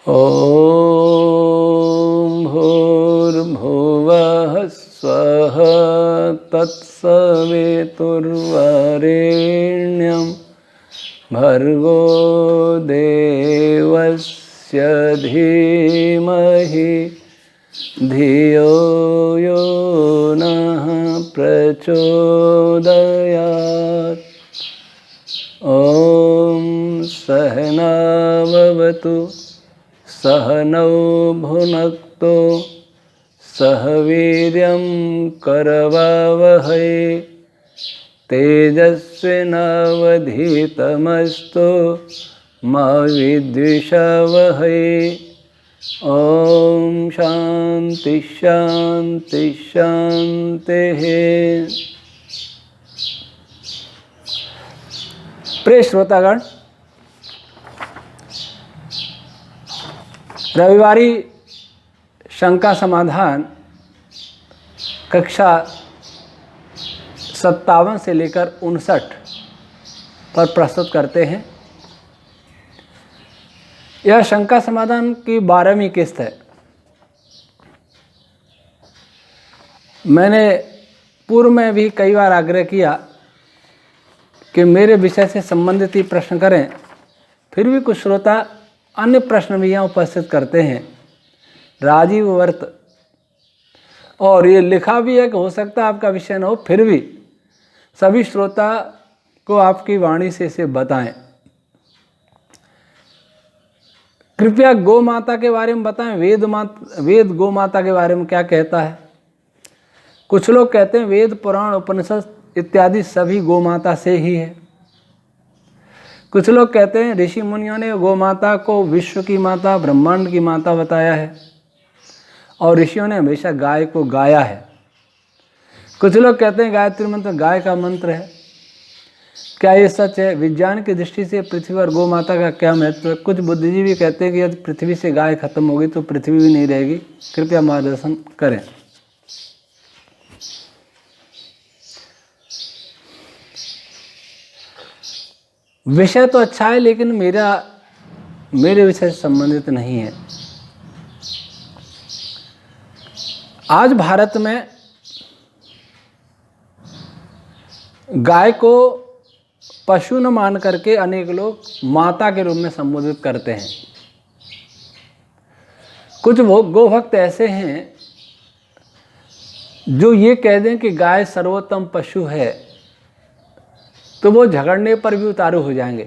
ॐ भूर्भुवः स्वः तत्सवितुर्वरेण्यं भर्गो देवस्य धीमहि धियो यो नः प्रचोदयात्। ॐ सहना भवतु सहनौ भुनक्तु सह वीर्यं करवावहै तेजस्विनावधीतमस्तु मा विद्विषावहै। ॐ शान्ति शान्ति शान्तिः। प्रिय श्रोतागण, रविवारी शंका समाधान कक्षा 57 से लेकर 59 पर प्रस्तुत करते हैं। यह शंका समाधान की 12वीं किस्त है। मैंने पूर्व में भी कई बार आग्रह किया कि मेरे विषय से संबंधित ही प्रश्न करें, फिर भी कुछ श्रोता अन्य प्रश्न भी यहाँ उपस्थित करते हैं। राजीव वर्त, और ये लिखा भी है कि हो सकता है आपका विषय न हो, फिर भी सभी श्रोता को आपकी वाणी से इसे बताएं। कृपया गौ माता के बारे में बताएं। वेद गौ माता के बारे में क्या कहता है? कुछ लोग कहते हैं वेद पुराण उपनिषद इत्यादि सभी गौ माता से ही है। कुछ लोग कहते हैं ऋषि मुनियों ने गौ माता को विश्व की माता, ब्रह्मांड की माता बताया है और ऋषियों ने हमेशा गाय को गाया है। कुछ लोग कहते हैं गायत्री मंत्र गाय का मंत्र है। क्या ये सच है? विज्ञान की दृष्टि से पृथ्वी और गौ माता का क्या महत्व है? कुछ बुद्धिजीवी कहते हैं कि यदि पृथ्वी से गाय खत्म होगी तो पृथ्वी भी नहीं रहेगी। कृपया मार्गदर्शन करें। विषय तो अच्छा है, लेकिन मेरे विषय से संबंधित नहीं है। आज भारत में गाय को पशु न मान करके अनेक लोग माता के रूप में संबोधित करते हैं। कुछ गोभक्त ऐसे हैं जो ये कह दें कि गाय सर्वोत्तम पशु है, तो वो झगड़ने पर भी उतारू हो जाएंगे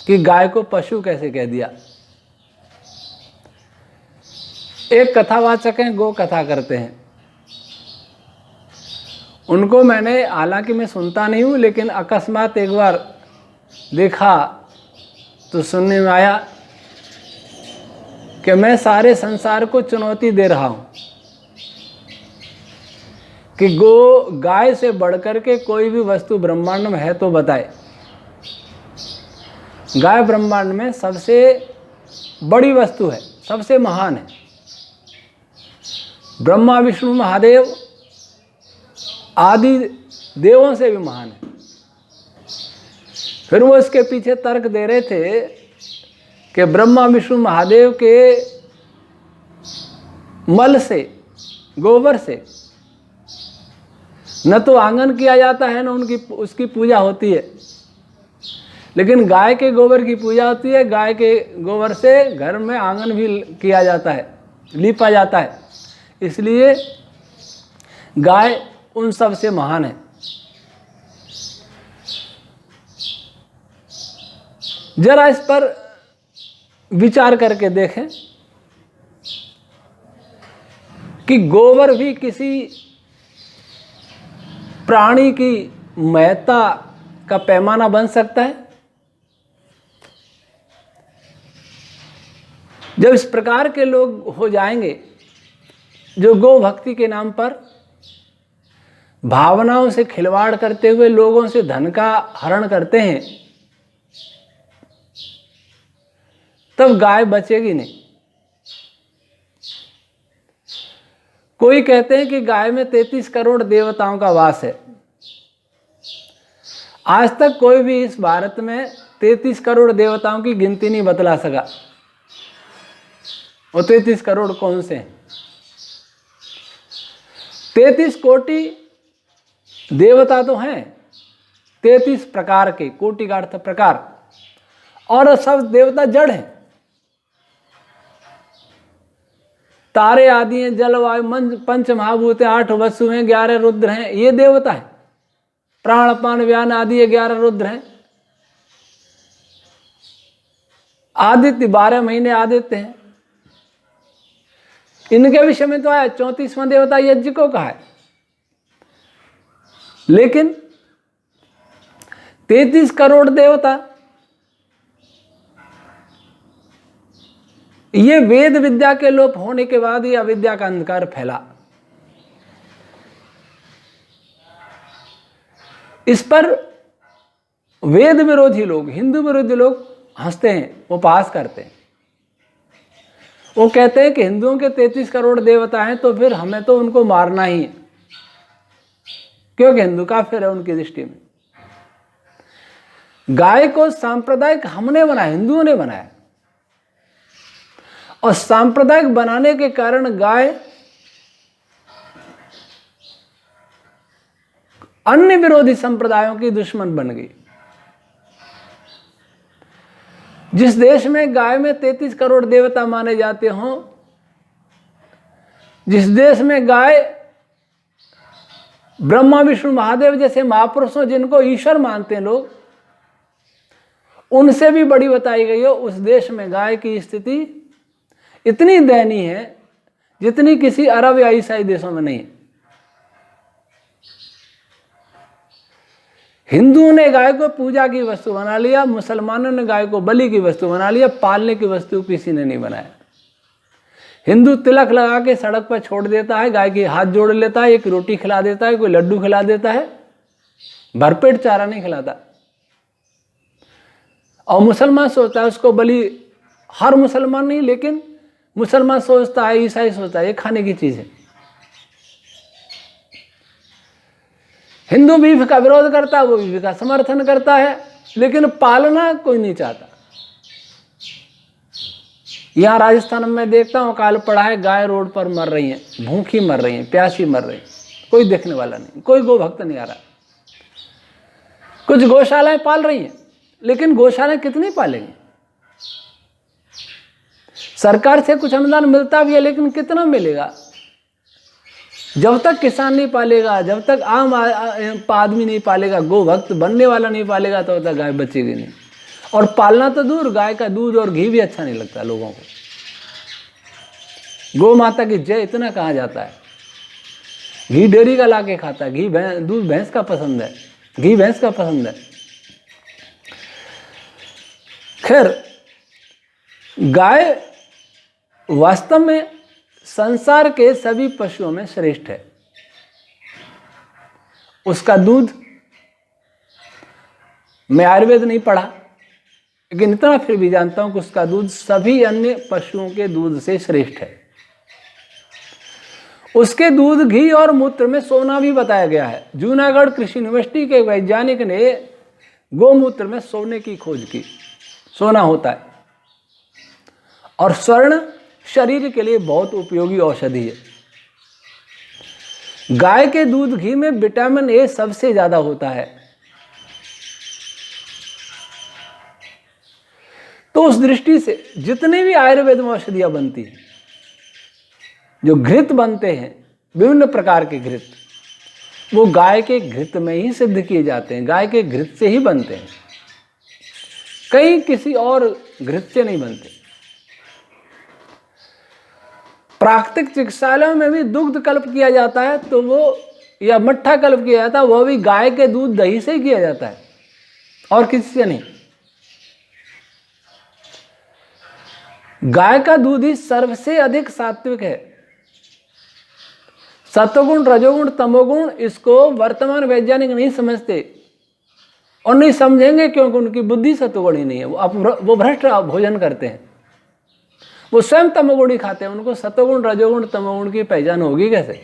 कि गाय को पशु कैसे कह दिया। एक कथावाचक हैं, गो कथा करते हैं। उनको मैंने, हालांकि मैं सुनता नहीं हूँ, लेकिन अकस्मात एक बार देखा तो सुनने में आया कि मैं सारे संसार को चुनौती दे रहा हूँ कि गाय से बढ़कर के कोई भी वस्तु ब्रह्मांड में है तो बताए। गाय ब्रह्मांड में सबसे बड़ी वस्तु है, सबसे महान है। ब्रह्मा विष्णु महादेव आदि देवों से भी महान है। फिर वो इसके पीछे तर्क दे रहे थे कि ब्रह्मा विष्णु महादेव के मल से, गोबर से न तो आंगन किया जाता है, न उसकी पूजा होती है, लेकिन गाय के गोबर की पूजा होती है। गाय के गोबर से घर में आंगन भी किया जाता है, लीपा जाता है। इसलिए गाय उन सब से महान है। जरा इस पर विचार करके देखें कि गोबर भी किसी प्राणी की महत्ता का पैमाना बन सकता है? जब इस प्रकार के लोग हो जाएंगे जो गौ भक्ति के नाम पर भावनाओं से खिलवाड़ करते हुए लोगों से धन का हरण करते हैं, तब गाय बचेगी नहीं। कोई कहते हैं कि गाय में 33 करोड़ देवताओं का वास है। आज तक कोई भी इस भारत में 33 करोड़ देवताओं की गिनती नहीं बतला सका। और 33 करोड़ कौन से हैं? 33 कोटि देवता तो हैं, 33 प्रकार के, कोटि का अर्थ प्रकार, और सब देवता जड़ हैं। तारे आदि हैं, जल वायु मन पंच महाभूत हैं, 8 वसु हैं, 11 रुद्र हैं, ये देवता है। प्राण अपान व्यान आदि 11 रुद्र हैं। आदित्य 12 महीने आदित्य हैं। इनके विषय में तो आया 34वां देवता यज्ञ को कहा है। लेकिन 33 करोड़ देवता, ये वेद विद्या के लोप होने के बाद ये अविद्या का अंधकार फैला। इस पर वेद विरोधी लोग, हिंदू विरोधी लोग हंसते हैं, उपहास करते हैं। वो कहते हैं कि हिंदुओं के 33 करोड़ देवता हैं तो फिर हमें तो उनको मारना ही है, क्योंकि हिंदू काफिर है उनकी दृष्टि में। गाय को सांप्रदायिक हमने बनाया, हिंदुओं ने बनाया, और सांप्रदायिक बनाने के कारण गाय अन्य विरोधी संप्रदायों की दुश्मन बन गई। जिस देश में गाय में 33 करोड़ देवता माने जाते हों, जिस देश में गाय ब्रह्मा विष्णु महादेव जैसे महापुरुषों जिनको ईश्वर मानते हैं लोग, उनसे भी बड़ी बताई गई हो, उस देश में गाय की स्थिति इतनी दयनीय है जितनी किसी अरब या ईसाई देशों में नहीं है। हिंदुओं ने गाय को पूजा की वस्तु बना लिया, मुसलमानों ने गाय को बलि की वस्तु बना लिया, पालने की वस्तु किसी ने नहीं बनाया। हिंदू तिलक लगा के सड़क पर छोड़ देता है, गाय के हाथ जोड़ लेता है, एक रोटी खिला देता है, कोई लड्डू खिला देता है, भरपेट चारा नहीं खिलाता। और मुसलमान सोचता है उसको बलि, हर मुसलमान नहीं लेकिन मुसलमान सोचता है, ईसाई सोचता है ये खाने की चीज है। हिंदू बीफ का विरोध करता है, वो बीफ का समर्थन करता है, लेकिन पालना कोई नहीं चाहता। यहां राजस्थान में देखता हूं, काल पड़ा है, गाय रोड पर मर रही हैं, भूखी मर रही हैं, प्यासी मर रही हैं, कोई देखने वाला नहीं, कोई गो भक्त नहीं आ रहा। कुछ गौशालाएं पाल रही हैं, लेकिन गौशालाएं कितनी पालेंगे? सरकार से कुछ अनुदान मिलता भी है, लेकिन कितना मिलेगा? जब तक किसान नहीं पालेगा, जब तक आम आदमी नहीं पालेगा, गो भक्त बनने वाला नहीं पालेगा, तो तक गाय बचेगी नहीं। और पालना तो दूर, गाय का दूध और घी भी अच्छा नहीं लगता लोगों को। गौ माता की जय इतना कहा जाता है। घी डेयरी का लाके खाता है, घी दूध भैंस का पसंद है, घी भैंस का पसंद है। खैर, गाय वास्तव में संसार के सभी पशुओं में श्रेष्ठ है। उसका दूध, मैं आयुर्वेद नहीं पढ़ा, लेकिन इतना फिर भी जानता हूं कि उसका दूध सभी अन्य पशुओं के दूध से श्रेष्ठ है। उसके दूध, घी और मूत्र में सोना भी बताया गया है। जूनागढ़ कृषि यूनिवर्सिटी के वैज्ञानिक ने गोमूत्र में सोने की खोज की। सोना होता है, और स्वर्ण शरीर के लिए बहुत उपयोगी औषधि है। गाय के दूध घी में विटामिन ए सबसे ज्यादा होता है। तो उस दृष्टि से जितने भी आयुर्वेद में औषधियां बनती हैं, जो घृत बनते हैं, विभिन्न प्रकार के घृत, वो गाय के घृत में ही सिद्ध किए जाते हैं, गाय के घृत से ही बनते हैं, कहीं किसी और घृत से नहीं बनते। प्राकृतिक चिकित्सालयों में भी दुग्ध कल्प किया जाता है, तो वो, या मट्ठा कल्प किया जाता है, वो भी गाय के दूध दही से ही किया जाता है, और किसी से नहीं। गाय का दूध ही सर्वसे अधिक सात्विक है। सत्वगुण, रजोगुण, तमोगुण, इसको वर्तमान वैज्ञानिक नहीं समझते, और नहीं समझेंगे क्योंकि उनकी बुद्धि सत्वगुण ही नहीं है। वो भ्रष्ट भोजन करते हैं, वो स्वयं तमोगुण ही खाते हैं, उनको सत्वगुण, रजोगुण, तमोगुण की पहचान होगी कैसे?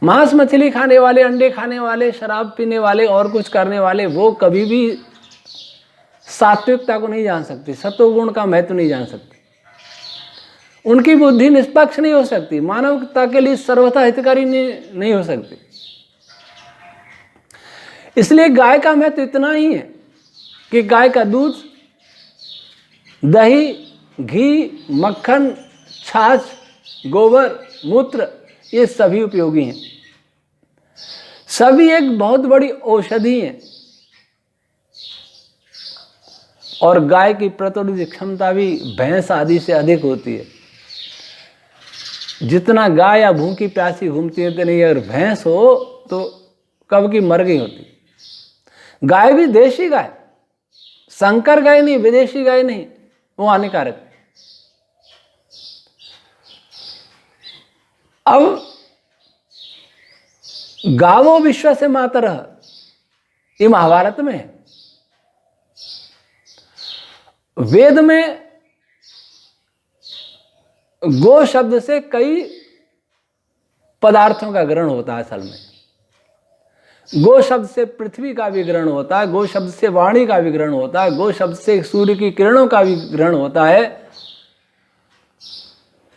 मांस मछली खाने वाले, अंडे खाने वाले, शराब पीने वाले और कुछ करने वाले, वो कभी भी सात्विकता को नहीं जान सकते, सत्वगुण का महत्व नहीं जान सकते। उनकी बुद्धि निष्पक्ष नहीं हो सकती, मानवता के लिए सर्वथा हितकारी नहीं हो सकती। इसलिए गाय का महत्व इतना ही है कि गाय का दूध, दही, घी, मक्खन, छाछ, गोबर, मूत्र, ये सभी उपयोगी हैं। सभी एक बहुत बड़ी औषधि है। और गाय की प्रतिरोधक क्षमता भी भैंस आदि से अधिक होती है। जितना गाय या भूखी प्यासी घूमती है, नहीं अगर भैंस हो तो कब की मर गई होती। गाय भी देशी गाय, संकर गाय नहीं, विदेशी गाय नहीं, वो हानिकारक है। अब गावो विश्वस्य मातरः, ये महाभारत में है। वेद में गो शब्द से कई पदार्थों का ग्रहण होता है। असल में गो शब्द से पृथ्वी का भी ग्रहण होता है, गो शब्द से वाणी का भी ग्रहण होता है, गो शब्द से सूर्य की किरणों का भी ग्रहण होता है,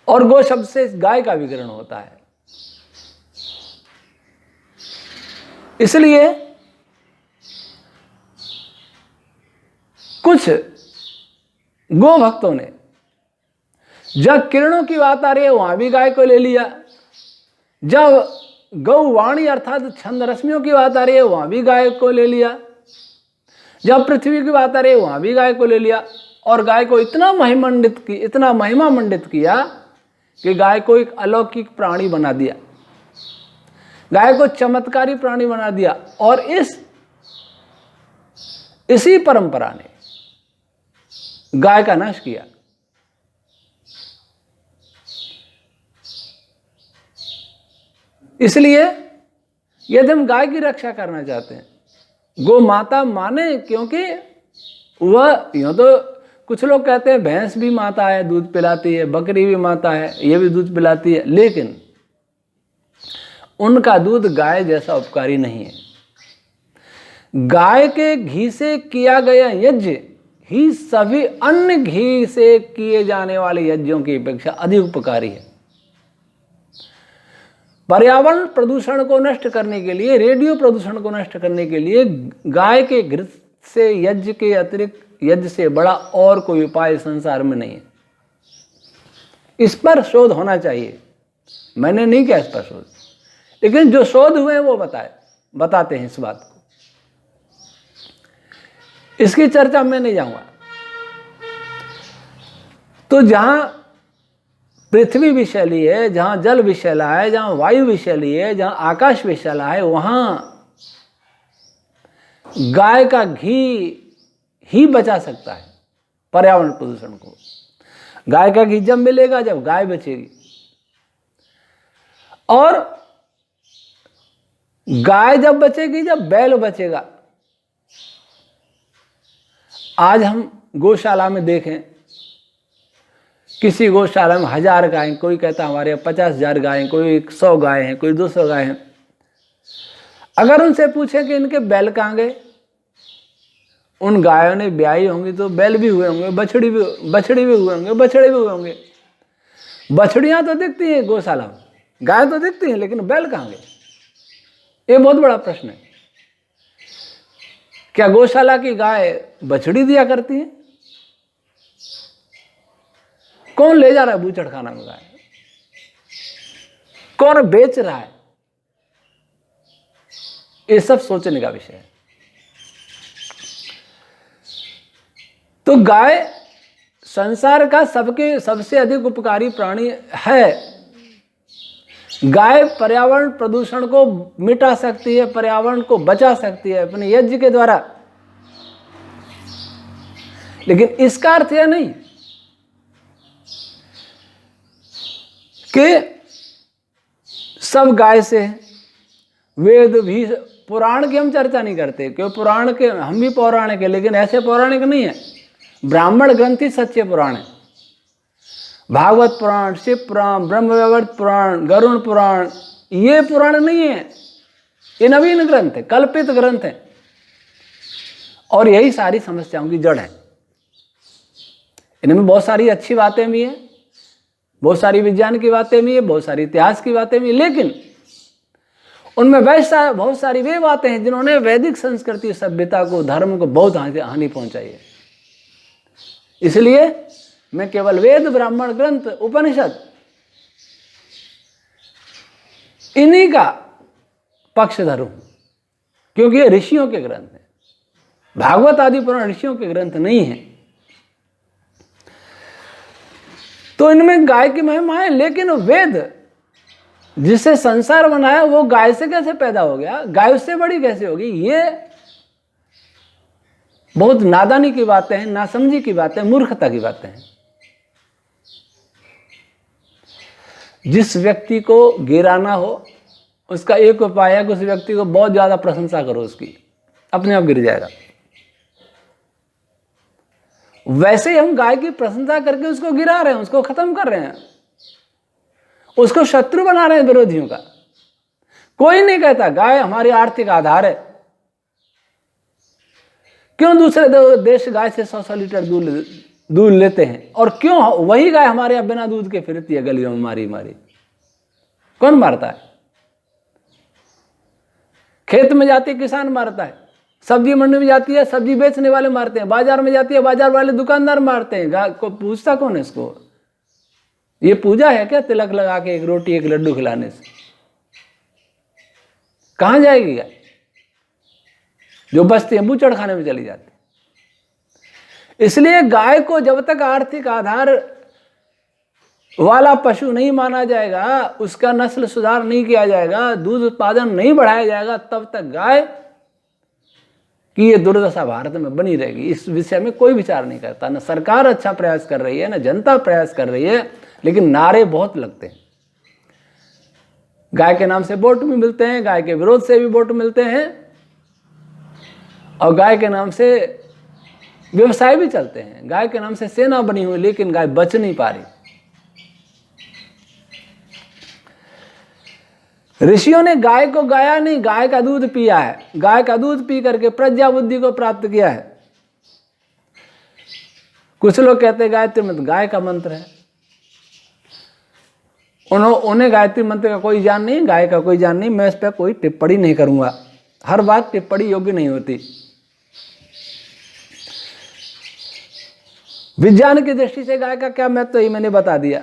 और गो शब्द से गाय का भी ग्रहण होता है। इसलिए कुछ गो भक्तों ने जब किरणों की बात आ रही है वहां भी गाय को ले लिया, जब गौवाणी अर्थात छंद रश्मियों की बात आ रही है वहां भी गाय को ले लिया, जब पृथ्वी की बात आ रही है वहां भी गाय को ले लिया, और गाय को इतना महिमा मंडित किया कि गाय को एक अलौकिक प्राणी बना दिया, गाय को चमत्कारी प्राणी बना दिया। और इसी परंपरा ने गाय का नाश किया। इसलिए यदि हम गाय की रक्षा करना चाहते हैं, गो माता माने, क्योंकि वह यूं तो कुछ लोग कहते हैं भैंस भी माता है, दूध पिलाती है, बकरी भी माता है, ये भी दूध पिलाती है, लेकिन उनका दूध गाय जैसा उपकारी नहीं है। गाय के घी से किया गया यज्ञ ही सभी अन्य घी से किए जाने वाले यज्ञों की अपेक्षा अधिक उपकारी है। पर्यावरण प्रदूषण को नष्ट करने के लिए, रेडियो प्रदूषण को नष्ट करने के लिए गाय के घृत से यज्ञ के अतिरिक्त यज्ञ से बड़ा और कोई उपाय संसार में नहीं है। इस पर शोध होना चाहिए। मैंने नहीं किया इस पर शोध, लेकिन जो शोध हुए हैं वो बताते हैं इस बात को। इसकी चर्चा मैं नहीं जाऊंगा। तो जहां पृथ्वी विषैली है, जहां जल विषैला है, जहां वायु विषैली है, जहां आकाश विषैला है, वहां गाय का घी ही बचा सकता है पर्यावरण प्रदूषण को। गाय का घी जब मिलेगा जब गाय बचेगी, और गाय जब बचेगी जब बैल बचेगा। आज हम गौशाला में देखें, किसी गौशाला में 1000 गायें, कोई कहता हमारे यहाँ 50,000 गायें, कोई 100 गाय हैं, कोई 200 गाय हैं। अगर उनसे पूछें कि इनके बैल कहाँ गए, उन गायों ने ब्याही होंगी तो बैल भी हुए होंगे, बछड़ी भी हुए होंगे, बछड़े भी हुए होंगे। बछड़ियां तो दिखती हैं गौशाला में, गाय तो दिखती हैं, लेकिन बैल कहाँ गए? ये बहुत बड़ा प्रश्न है। क्या गौशाला की गाय बछड़ी दिया करती है? कौन ले जा रहा है बूचड़ खाना में गाय? कौन बेच रहा है? ये सब सोचने का विषय है। तो गाय संसार का सबसे अधिक उपकारी प्राणी है। गाय पर्यावरण प्रदूषण को मिटा सकती है, पर्यावरण को बचा सकती है अपने यज्ञ के द्वारा। लेकिन इसका अर्थ यह नहीं कि सब गाय से है। वेद भी, पुराण की हम चर्चा नहीं करते, क्योंकि पुराण के हम भी पौराणिक है, लेकिन ऐसे पौराणिक नहीं है। ब्राह्मण ग्रंथ ही सच्चे पुराण है। भागवत पुराण, शिव पुराण, ब्रह्मवैवर्त पुराण, गरुण पुराण, ये पुराण नहीं है, ये नवीन ग्रंथ है, कल्पित ग्रंथ है। और यही सारी समस्याओं की जड़ है। इनमें बहुत सारी अच्छी बातें भी हैं, बहुत सारी विज्ञान की बातें भी है, बहुत सारी इतिहास की बातें भी, लेकिन उनमें बहुत सारी वे बातें हैं जिन्होंने वैदिक संस्कृति, सभ्यता को, धर्म को बहुत हानि पहुंचाई है। इसलिए मैं केवल वेद, ब्राह्मण ग्रंथ, उपनिषद इन्हीं का पक्षधर हूं, क्योंकि ये ऋषियों के ग्रंथ हैं। भागवत आदि पुराण ऋषियों के ग्रंथ नहीं है। तो इनमें गाय की महिमा है, लेकिन वेद जिससे संसार बनाया वो गाय से कैसे पैदा हो गया, गाय उससे बड़ी कैसे होगी, ये बहुत नादानी की बातें हैं, नासमझी की बातें, मूर्खता की बातें हैं। जिस व्यक्ति को गिराना हो उसका एक उपाय है कि उस व्यक्ति को बहुत ज्यादा प्रशंसा करो उसकी, अपने आप गिर जाएगा। वैसे ही हम गाय की प्रशंसा करके उसको गिरा रहे हैं, उसको खत्म कर रहे हैं, उसको शत्रु बना रहे हैं विरोधियों का। कोई नहीं कहता गाय हमारी आर्थिक आधार है। क्यों दूसरे देश गाय से 100 लीटर दूध लेते हैं, और क्यों वही गाय हमारे यहाँ बिना दूध के फिरती है गलियों में मारी मारी? कौन मारता है? खेत में जाती है किसान मारता है, सब्जी मंडी में जाती है सब्जी बेचने वाले मारते हैं, बाजार में जाती है बाजार वाले दुकानदार मारते हैं। गाय को पूछता कौन है? इसको ये पूजा है क्या? तिलक लगा के एक रोटी एक लड्डू खिलाने से कहां जाएगी गाय? जो बचती है बूचड़ खाने में चली जाती। इसलिए गाय को जब तक आर्थिक आधार वाला पशु नहीं माना जाएगा, उसका नस्ल सुधार नहीं किया जाएगा, दूध उत्पादन नहीं बढ़ाया जाएगा, तब तक गाय की ये दुर्दशा भारत में बनी रहेगी। इस विषय में कोई विचार नहीं करता। न सरकार अच्छा प्रयास कर रही है, न जनता प्रयास कर रही है, लेकिन नारे बहुत लगते हैं। गाय के नाम से वोट भी मिलते हैं, गाय के विरोध से भी वोट मिलते हैं, और गाय के नाम से व्यवसाय भी चलते हैं। गाय के नाम से सेना बनी हुई, लेकिन गाय बच नहीं पा रही। ऋषियों ने गाय को गाया नहीं, गाय का दूध पिया है। गाय का दूध पी करके प्रज्ञा बुद्धि को प्राप्त किया है। कुछ लोग कहते हैं गायत्री मंत्र गाय का मंत्र है। उन्हें गायत्री मंत्र का कोई ज्ञान नहीं, गाय का कोई ज्ञान नहीं। मैं इस पर कोई टिप्पणी नहीं करूंगा, हर बात टिप्पणी योग्य नहीं होती। विज्ञान की दृष्टि से गाय का क्या महत्व ही मैंने बता दिया।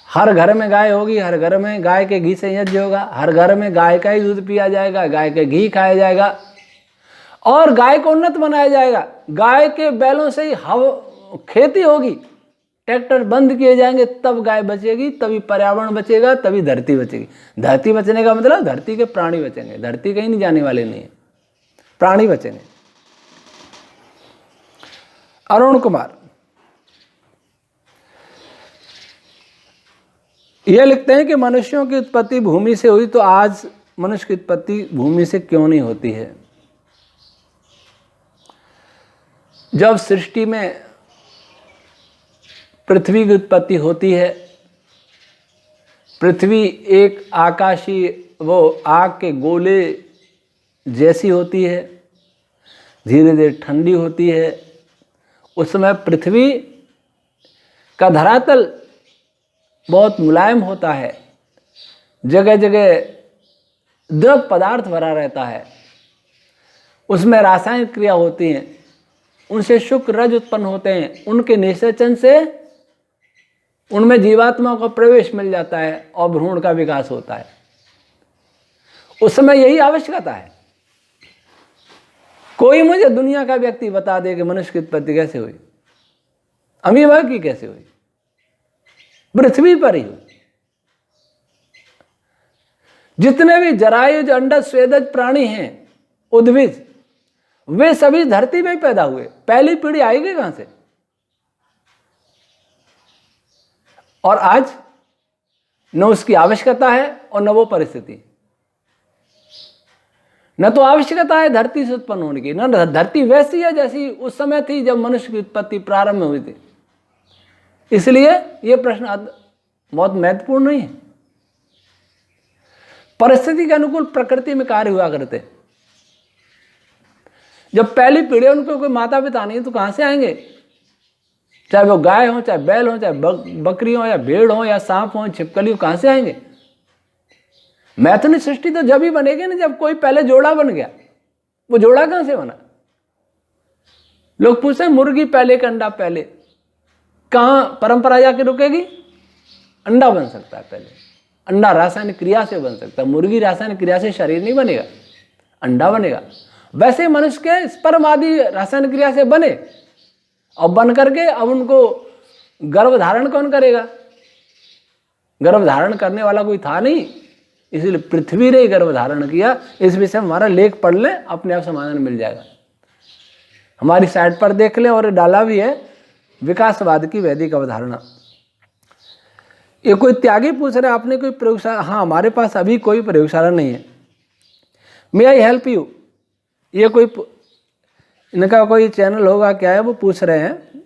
हर घर में गाय होगी, हर घर में गाय के घी से यज्ञ होगा, हर घर में गाय का ही दूध पिया जाएगा, गाय के घी खाया जाएगा, और गाय को उन्नत बनाया जाएगा। गाय के बैलों से ही खेती होगी, ट्रैक्टर बंद किए जाएंगे, तब गाय बचेगी, तभी पर्यावरण बचेगा, तभी धरती बचेगी। धरती बचने का मतलब धरती के प्राणी बचेंगे। धरती कहीं नहीं जाने वाले नहीं है, प्राणी बचेंगे। अरुण कुमार ये लिखते हैं कि मनुष्यों की उत्पत्ति भूमि से हुई, तो आज मनुष्य की उत्पत्ति भूमि से क्यों नहीं होती है? जब सृष्टि में पृथ्वी की उत्पत्ति होती है, पृथ्वी एक आकाशीय वो आग के गोले जैसी होती है, धीरे धीरे ठंडी होती है। उस समय पृथ्वी का धरातल बहुत मुलायम होता है, जगह जगह द्रव पदार्थ भरा रहता है, उसमें रासायनिक क्रिया होती हैं, उनसे शुक्र रज उत्पन्न होते हैं, उनके निषेचन से उनमें जीवात्मा को प्रवेश मिल जाता है और भ्रूण का विकास होता है। उस समय यही आवश्यकता है। कोई मुझे दुनिया का व्यक्ति बता दे कि मनुष्य की उत्पत्ति कैसे हुई, अमीबा की कैसे हुई? पृथ्वी पर ही हुई। जितने भी जरायुज, अंडज, स्वेदज प्राणी हैं, उद्भिज, वे सभी धरती में ही पैदा हुए। पहली पीढ़ी आएगी कहां से? और आज न उसकी आवश्यकता है और न वो परिस्थिति। न तो आवश्यकता है धरती से उत्पन्न होने की, न धरती वैसी है जैसी उस समय थी जब मनुष्य की उत्पत्ति प्रारंभ में हुई थी। इसलिए यह प्रश्न बहुत महत्वपूर्ण नहीं है। परिस्थिति के अनुकूल प्रकृति में कार्य हुआ करते। जब पहली पीढ़ी उनको कोई माता पिता नहीं तो कहां से आएंगे? चाहे वो गाय हो, चाहे बैल हो, चाहे बकरी हो, या भेड़ हो, या सांप हो, छिपकली हो, कहां से आएंगे? मैथुन सृष्टि तो जब ही बनेगी ना जब कोई पहले जोड़ा बन गया। वो जोड़ा कहां से बना? लोग पूछते हैं मुर्गी पहले कि अंडा पहले? कहां परंपरा जाके रुकेगी? अंडा बन सकता है पहले। अंडा रासायनिक क्रिया से बन सकता है, मुर्गी रासायनिक क्रिया से शरीर नहीं बनेगा, अंडा बनेगा। वैसे मनुष्य के स्पर्म आदि रासायनिक क्रिया से बने, और बन करके अब उनको गर्भ धारण कौन करेगा? गर्भ धारण करने वाला कोई था नहीं, इसलिए पृथ्वी ने गर्भ धारण किया। इस विषय में हमारा लेख पढ़ लें, अपने आप समाधान मिल जाएगा। हमारी साइट पर देख लें, और डाला भी है विकासवाद की वैदिक अवधारणा। ये कोई त्यागी पूछ रहे आपने कोई प्रयोगशाला? हाँ, हमारे पास अभी कोई प्रयोगशाला नहीं है। मे आई हेल्प यू? ये कोई इनका कोई चैनल होगा क्या है, वो पूछ रहे हैं।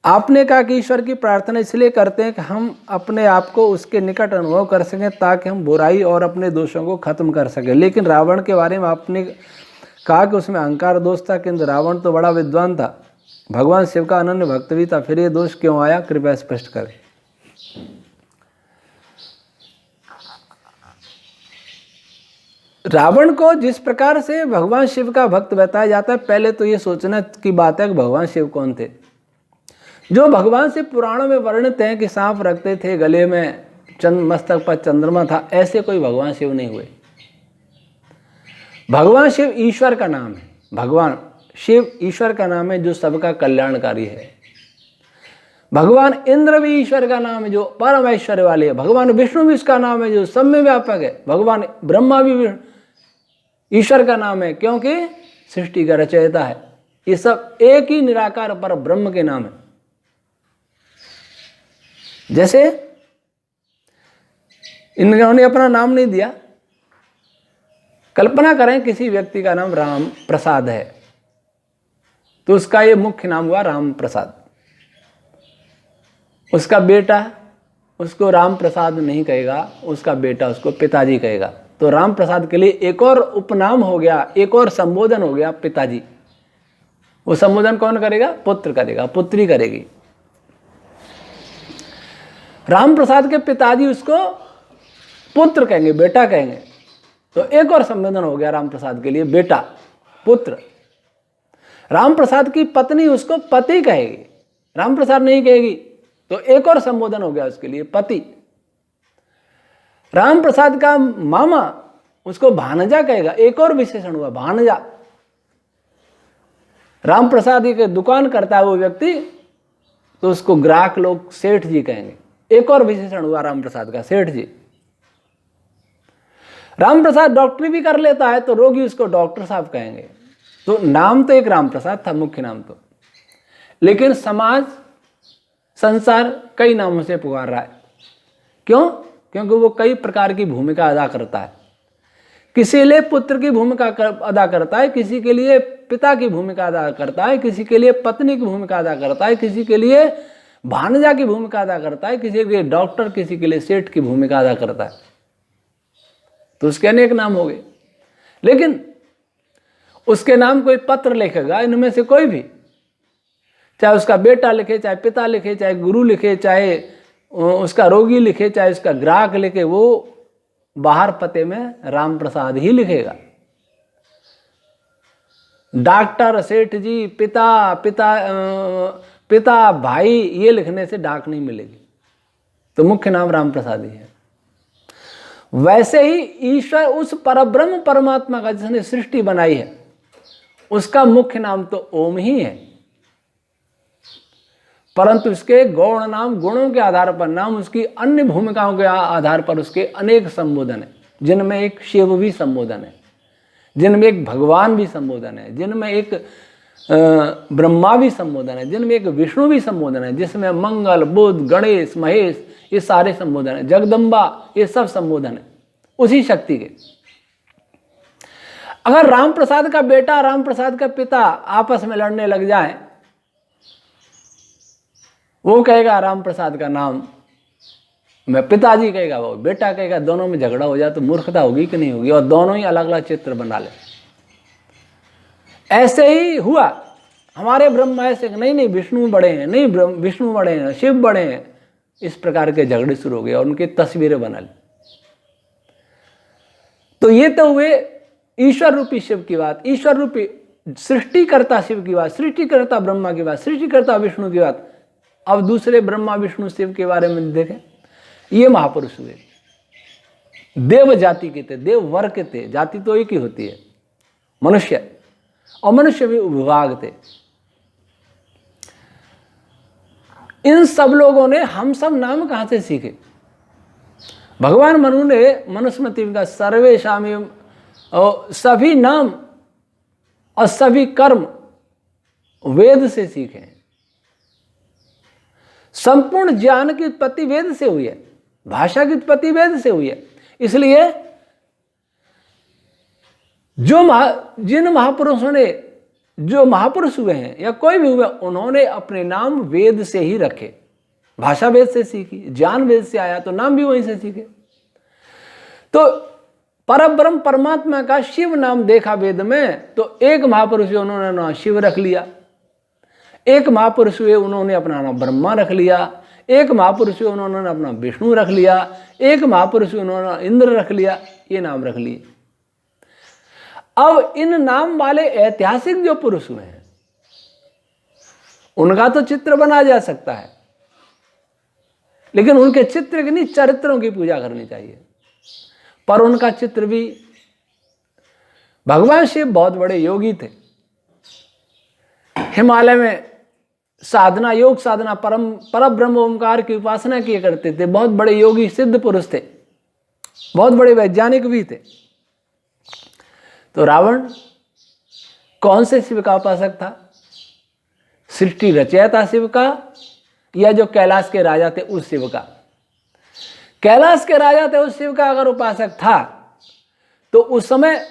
आपने कहा कि ईश्वर की प्रार्थना इसलिए करते हैं कि हम अपने आप को उसके निकट अनुभव कर सकें, ताकि हम बुराई और अपने दोषों को खत्म कर सकें। लेकिन रावण के बारे में आपने कहा कि उसमें अहंकार दोष था, किंतु रावण तो बड़ा विद्वान था, भगवान शिव का अनन्य भक्त भी था, फिर ये दोष क्यों आया? कृपया स्पष्ट करें। रावण को जिस प्रकार से भगवान शिव का भक्त बताया जाता है, पहले तो ये सोचना की बात है कि भगवान शिव कौन थे। जो भगवान से पुराणों में वर्णित हैं कि सांप रखते थे, गले में मस्तक पर चंद्रमा था, ऐसे कोई भगवान शिव नहीं हुए। भगवान शिव ईश्वर का नाम है। भगवान शिव ईश्वर का नाम है जो सबका कल्याणकारी है। भगवान इंद्र भी ईश्वर का नाम है जो परम ऐश्वर्य वाले है। भगवान विष्णु भी उसका नाम है जो सब में व्यापक है। भगवान ब्रह्मा भी ईश्वर का नाम है क्योंकि सृष्टि का रचयिता है। ये सब एक ही निराकार पर ब्रह्म के नाम है। जैसे इन्होंने अपना नाम नहीं दिया, कल्पना करें किसी व्यक्ति का नाम राम प्रसाद है, तो उसका ये मुख्य नाम हुआ राम प्रसाद। उसका बेटा उसको राम प्रसाद नहीं कहेगा, उसका बेटा उसको पिताजी कहेगा। तो राम प्रसाद के लिए एक और उपनाम हो गया, एक और संबोधन हो गया पिताजी। वो संबोधन कौन करेगा? पुत्र करेगा, पुत्री करेगी। राम प्रसाद के पिताजी उसको पुत्र कहेंगे, बेटा कहेंगे। तो एक और संबोधन हो गया राम प्रसाद के लिए, बेटा, पुत्र। राम प्रसाद की पत्नी उसको पति कहेगी, राम प्रसाद नहीं कहेगी, तो एक और संबोधन हो गया उसके लिए, पति। राम प्रसाद का मामा उसको भानजा कहेगा, एक और विशेषण हुआ भानजा। राम प्रसाद की दुकान करता है वो व्यक्ति, तो उसको ग्राहक लोग सेठ जी कहेंगे, एक और विशेषण हुआ राम प्रसाद का, सेठ जी। राम प्रसाद डॉक्टरी भी कर लेता है तो रोगी उसको डॉक्टर साहब कहेंगे। तो नाम तो एक राम प्रसाद था, मुख्य नाम तो, लेकिन समाज संसार कई नामों से पुकार रहा है। क्यों? क्योंकि वो कई प्रकार की भूमिका अदा करता है। किसी के लिए पुत्र की भूमिका अदा करता है, किसी के लिए पिता की भूमिका अदा करता है, किसी के लिए पत्नी की भूमिका अदा करता है, किसी के लिए भानजा की भूमिका अदा करता है, किसी के लिए डॉक्टर, किसी के लिए सेठ की भूमिका अदा करता है। तो उसके अनेक नाम हो गए। लेकिन उसके नाम कोई पत्र लिखेगा, इनमें से कोई भी, चाहे उसका बेटा लिखे, चाहे पिता लिखे, चाहे गुरु लिखे, चाहे उसका रोगी लिखे, चाहे उसका ग्राहक लिखे, वो बाहर पते में राम प्रसाद ही लिखेगा। डॉक्टर, सेठ जी, पिता, भाई, ये लिखने से डाक नहीं मिलेगी। तो मुख्य नाम राम प्रसाद ही है। वैसे ही ईश्वर उस परब्रह्म परमात्मा का जिसने सृष्टि बनाई है, उसका मुख्य नाम तो ओम ही है, परंतु उसके गौण नाम, गुणों के आधार पर नाम, उसकी अन्य भूमिकाओं के आधार पर उसके अनेक संबोधन है, जिनमें एक शिव भी संबोधन है, जिनमें एक भगवान भी संबोधन है, जिनमें एक ब्रह्मा भी संबोधन है, जिनमें एक विष्णु भी संबोधन है, जिसमें मंगल, बुध, गणेश, महेश, ये सारे संबोधन है, जगदम्बा, ये सब संबोधन है उसी शक्ति के। अगर राम प्रसाद का बेटा, राम प्रसाद का पिता आपस में लड़ने लग जाए, वो कहेगा राम प्रसाद का नाम मैं पिताजी कहेगा, वो बेटा कहेगा, दोनों में झगड़ा हो जाए तो मूर्खता होगी कि नहीं होगी? और दोनों ही अलग अलग चित्र बना ले। ऐसे ही हुआ हमारे ब्रह्मा ऐसे, नहीं नहीं विष्णु बड़े हैं, नहीं विष्णु बड़े हैं, शिव बड़े हैं। इस प्रकार के झगड़े शुरू हो गए और उनकी तस्वीरें बना ली। तो ये तो हुए ईश्वर रूपी शिव की बात, ईश्वर रूपी सृष्टिकर्ता शिव की बात, सृष्टिकर्ता ब्रह्मा की बात, सृष्टिकर्ता विष्णु की बात। अब दूसरे ब्रह्मा विष्णु शिव के बारे में देखें। ये महापुरुष हुए, देव जाति के थे, देव वर्ग के थे। जाति तो एक ही होती है, मनुष्य, और मनुष्य भी विभाग थे। इन सब लोगों ने हम सब नाम कहां से सीखे? भगवान मनु ने मनुस्मृति का सर्वेशाम, और सभी नाम और सभी कर्म वेद से सीखे हैं। संपूर्ण ज्ञान की उत्पत्ति वेद से हुई है, भाषा की उत्पत्ति वेद से हुई है। इसलिए जिन महापुरुषों ने, जो महापुरुष हुए हैं या कोई भी हुए, उन्होंने अपने नाम वेद से ही रखे। भाषा वेद से सीखी, ज्ञान वेद से आया, तो नाम भी वहीं से सीखे। तो परब्रह्म परमात्मा का शिव नाम देखा वेद में, तो एक महापुरुष हुए उन्होंने नाम शिव रख लिया, एक महापुरुष हुए उन्होंने अपना नाम ब्रह्मा रख लिया, एक महापुरुष हुए उन्होंने अपना विष्णु रख लिया, एक महापुरुष हुए उन्होंने इंद्र रख लिया। ये नाम रख लिए। अब इन नाम वाले ऐतिहासिक जो पुरुष हुए हैं, उनका तो चित्र बना जा सकता है, लेकिन उनके चित्र की नहीं, चरित्रों की पूजा करनी चाहिए। पर उनका चित्र भी, भगवान शिव बहुत बड़े योगी थे। हिमालय में साधना, योग साधना, परब्रह्म ओंकार की उपासना किए करते थे। बहुत बड़े योगी सिद्ध पुरुष थे, बहुत बड़े वैज्ञानिक भी थे। तो रावण कौन से शिव का उपासक था? सृष्टि रचयिता शिव का, या जो कैलाश के राजा थे उस शिव का? कैलाश के राजा थे उस शिव का अगर उपासक था, तो उस समय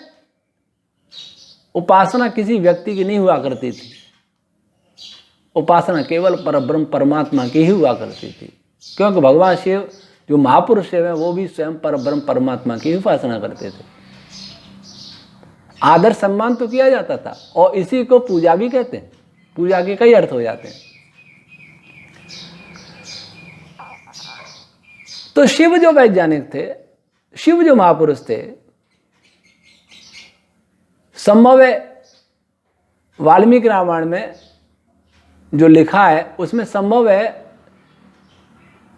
उपासना किसी व्यक्ति की नहीं हुआ करती थी, उपासना केवल परब्रह्म परमात्मा की ही हुआ करती थी। क्योंकि भगवान शिव जो महापुरुष शिव है, वो भी स्वयं परब्रह्म परमात्मा की उपासना करते थे। आदर सम्मान तो किया जाता था, और इसी को पूजा भी कहते हैं। पूजा के कई अर्थ हो जाते हैं। तो शिव जो वैज्ञानिक थे, शिव जो महापुरुष थे, संभव है वाल्मीकि रामायण में जो लिखा है उसमें संभव है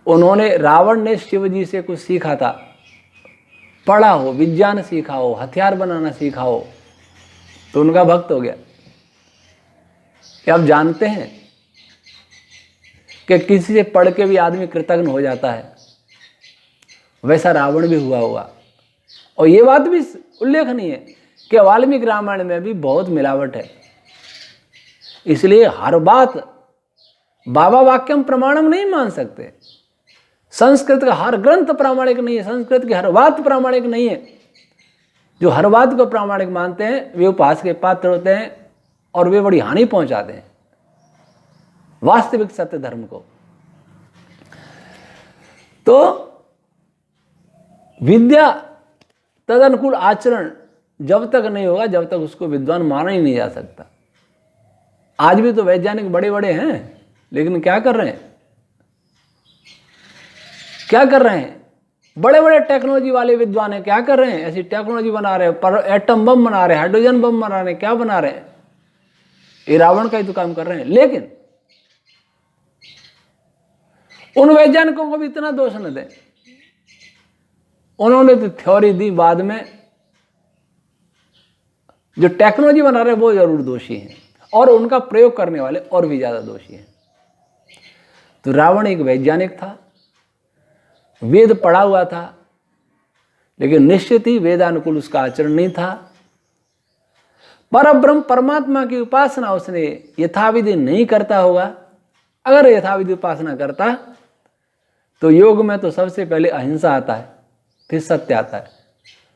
उन्होंने, रावण ने शिव जी से कुछ सीखा था, पढ़ा हो, विज्ञान सीखा हो, हथियार बनाना सीखा हो, तो उनका भक्त हो गया। क्या आप जानते हैं कि किसी से पढ़ के भी आदमी कृतज्ञ हो जाता है? वैसा रावण भी हुआ होगा। और ये बात भी उल्लेखनीय है कि वाल्मीकि रामायण में भी बहुत मिलावट है। इसलिए हर बात बाबा वाक्यम प्रमाणम नहीं मान सकते। संस्कृत का हर ग्रंथ प्रामाणिक नहीं है, संस्कृत की हर बात प्रामाणिक नहीं है। जो हर बात को प्रामाणिक मानते हैं वे उपहास के पात्र होते हैं, और वे बड़ी हानि पहुंचाते हैं वास्तविक सत्य धर्म को। तो विद्या तदनुकूल आचरण जब तक नहीं होगा, जब तक उसको विद्वान माना ही नहीं जा सकता। आज भी तो वैज्ञानिक बड़े बड़े हैं, लेकिन क्या कर रहे हैं? क्या कर रहे हैं? बड़े बड़े टेक्नोलॉजी वाले विद्वान हैं, क्या कर रहे हैं? ऐसी टेक्नोलॉजी बना रहे हैं, पर एटम बम बना रहे हैं, हाइड्रोजन बम बना रहे हैं, क्या बना रहे हैं? ये रावण का ही तो काम कर रहे हैं। लेकिन उन वैज्ञानिकों को भी इतना दोष न दें। उन्होंने तो थ्योरी दी, बाद में जो टेक्नोलॉजी बना रहे हैं वो जरूर दोषी हैं, और उनका प्रयोग करने वाले और भी ज्यादा दोषी हैं। तो रावण एक वैज्ञानिक था, वेद पढ़ा हुआ था, लेकिन निश्चित ही वेदानुकूल उसका आचरण नहीं था। परब्रह्म परमात्मा की उपासना उसने यथाविधि नहीं करता होगा। अगर यथाविधि उपासना करता तो योग में तो सबसे पहले अहिंसा आता है, फिर सत्य आता है।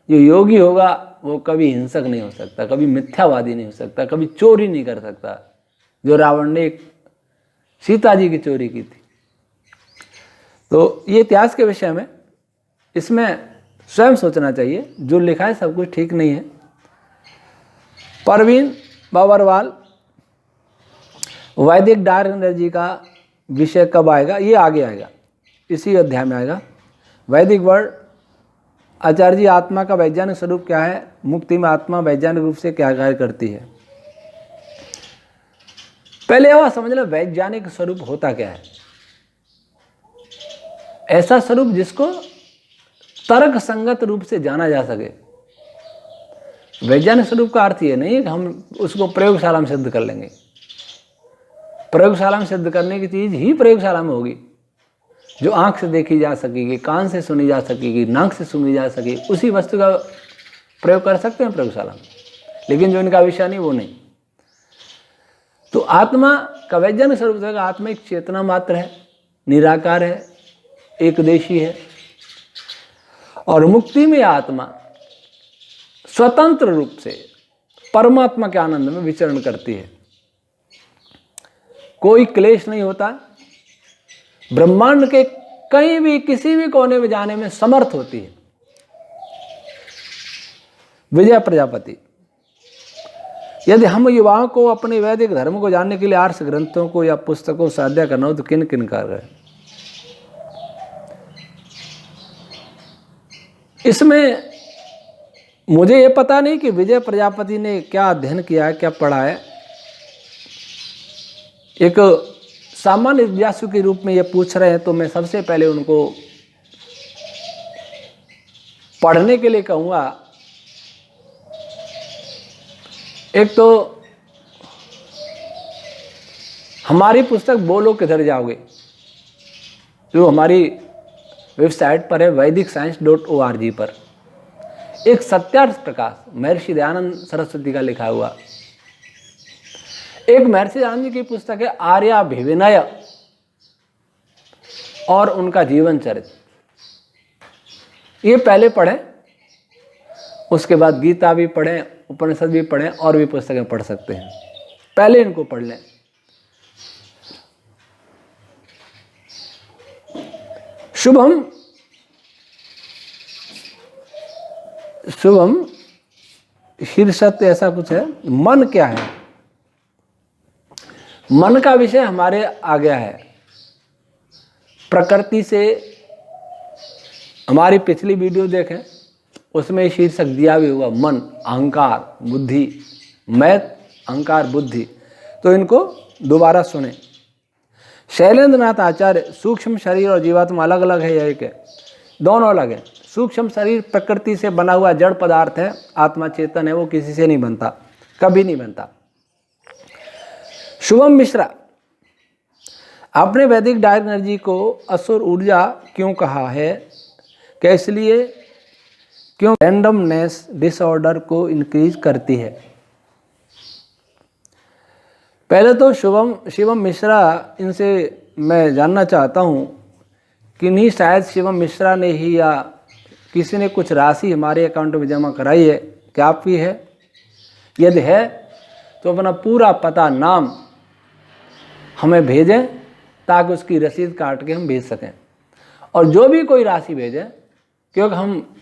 जो योगी होगा वो कभी हिंसक नहीं हो सकता, कभी मिथ्यावादी नहीं हो सकता, कभी चोरी नहीं कर सकता, जो रावण ने एक सीता जी की चोरी की थी। तो ये इतिहास के विषय में इसमें स्वयं सोचना चाहिए। जो लिखा है सब कुछ ठीक नहीं है। परवीन बाबरवाल वैदिक डार्क एनर्जी का विषय कब आएगा? ये आगे आएगा, इसी अध्याय में आएगा। वैदिक वर्ड आचार्य जी, आत्मा का वैज्ञानिक स्वरूप क्या है? मुक्ति में आत्मा वैज्ञानिक रूप से क्या कार्य करती है? पहले वह समझ लो वैज्ञानिक स्वरूप होता क्या है। ऐसा स्वरूप जिसको तर्क संगत रूप से जाना जा सके। वैज्ञानिक स्वरूप का अर्थ ये नहीं है कि हम उसको प्रयोगशाला में सिद्ध कर लेंगे। प्रयोगशाला में सिद्ध करने की चीज ही प्रयोगशाला में होगी, जो आंख से देखी जा सकेगी, कान से सुनी जा सकेगी, नाक से सुनी जा सकेगी, उसी वस्तु का प्रयोग कर सकते हैं प्रयोगशाला में। लेकिन जो इनका विषय नहीं, वो नहीं। तो आत्मा का वैज्ञानिक स्वरूप है, आत्मा एक चेतना मात्र है, निराकार है, एकदेशी है। और मुक्ति में आत्मा स्वतंत्र रूप से परमात्मा के आनंद में विचरण करती है। कोई क्लेश नहीं होता, ब्रह्मांड के कहीं भी किसी भी कोने में जाने में समर्थ होती है। विजय प्रजापति, यदि हम युवाओं को अपने वैदिक धर्म को जानने के लिए आर्ष ग्रंथों को या पुस्तकों से अध्ययन करना हो तो किन किन कार्य है? इसमें मुझे ये पता नहीं कि विजय प्रजापति ने क्या अध्ययन किया है, क्या पढ़ा है। एक सामान्य जिज्ञासु के रूप में ये पूछ रहे हैं, तो मैं सबसे पहले उनको पढ़ने के लिए कहूँगा। एक तो हमारी पुस्तक बोलो किधर जाओगे, जो हमारी वेबसाइट पर है vedicscience.org पर एक सत्यार्थ प्रकाश महर्षि दयानंद सरस्वती का लिखा हुआ, एक महर्षि दयानंद जी की पुस्तक है आर्याभिविनय और उनका जीवन चरित्र। ये पहले पढ़ें, उसके बाद गीता भी पढ़ें, उपनिषद भी पढ़ें, और भी पुस्तकें पढ़ सकते हैं। पहले इनको पढ़ लें। शुभम शीर्षक ऐसा कुछ है। मन क्या है? मन का विषय हमारे आ गया है प्रकृति से। हमारी पिछली वीडियो देखें, उसमें शीर्षक दिया भी हुआ मन, अहंकार, बुद्धि, मैं, अहंकार, बुद्धि। तो इनको दोबारा सुने। शैलेंद्र नाथ आचार्य, सूक्ष्म शरीर और जीवात्मा अलग अलग है या एक है? दोनों अलग है। सूक्ष्म शरीर प्रकृति से बना हुआ जड़ पदार्थ है, आत्मा चेतन है, वो किसी से नहीं बनता, कभी नहीं बनता। शुभम मिश्रा, आपने वैदिक डार्क एनर्जी को असुर ऊर्जा क्यों कहा है? क्या इसलिए क्यों रैंडमनेस डिसऑर्डर को इंक्रीज करती है? पहले तो शिवम मिश्रा, इनसे मैं जानना चाहता हूँ कि नहीं शायद शिवम मिश्रा ने ही या किसी ने कुछ राशि हमारे अकाउंट में जमा कराई है। क्या आपकी है? यदि है तो अपना पूरा पता, नाम हमें भेजें ताकि उसकी रसीद काट के हम भेज सकें। और जो भी कोई राशि भेजे, क्योंकि हम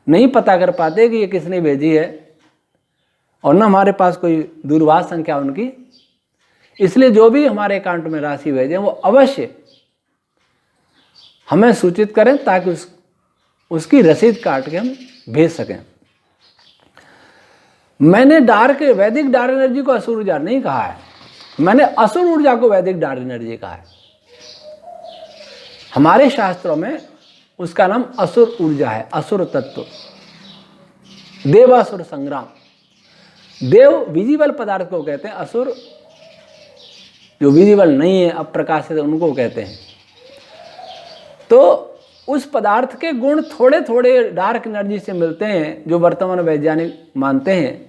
नहीं पता कर पाते कि ये किसने भेजी है और ना हमारे पास कोई दूरभाष संख्या उनकी, इसलिए जो भी हमारे अकाउंट में राशि भेजें वो अवश्य हमें सूचित करें ताकि उसकी रसीद काट के हम भेज सकें। मैंने वैदिक डार्क एनर्जी को असुर ऊर्जा नहीं कहा है, मैंने असुर ऊर्जा को वैदिक डार्क एनर्जी कहा है। हमारे शास्त्रों में उसका नाम असुर ऊर्जा है, असुर तत्व, देवासुर संग्राम। देव विजिबल पदार्थ को कहते हैं, असुर जो विजिबल नहीं है, अप्रकाशित, उनको कहते हैं। तो उस पदार्थ के गुण थोड़े थोड़े डार्क एनर्जी से मिलते हैं, जो वर्तमान वैज्ञानिक मानते हैं।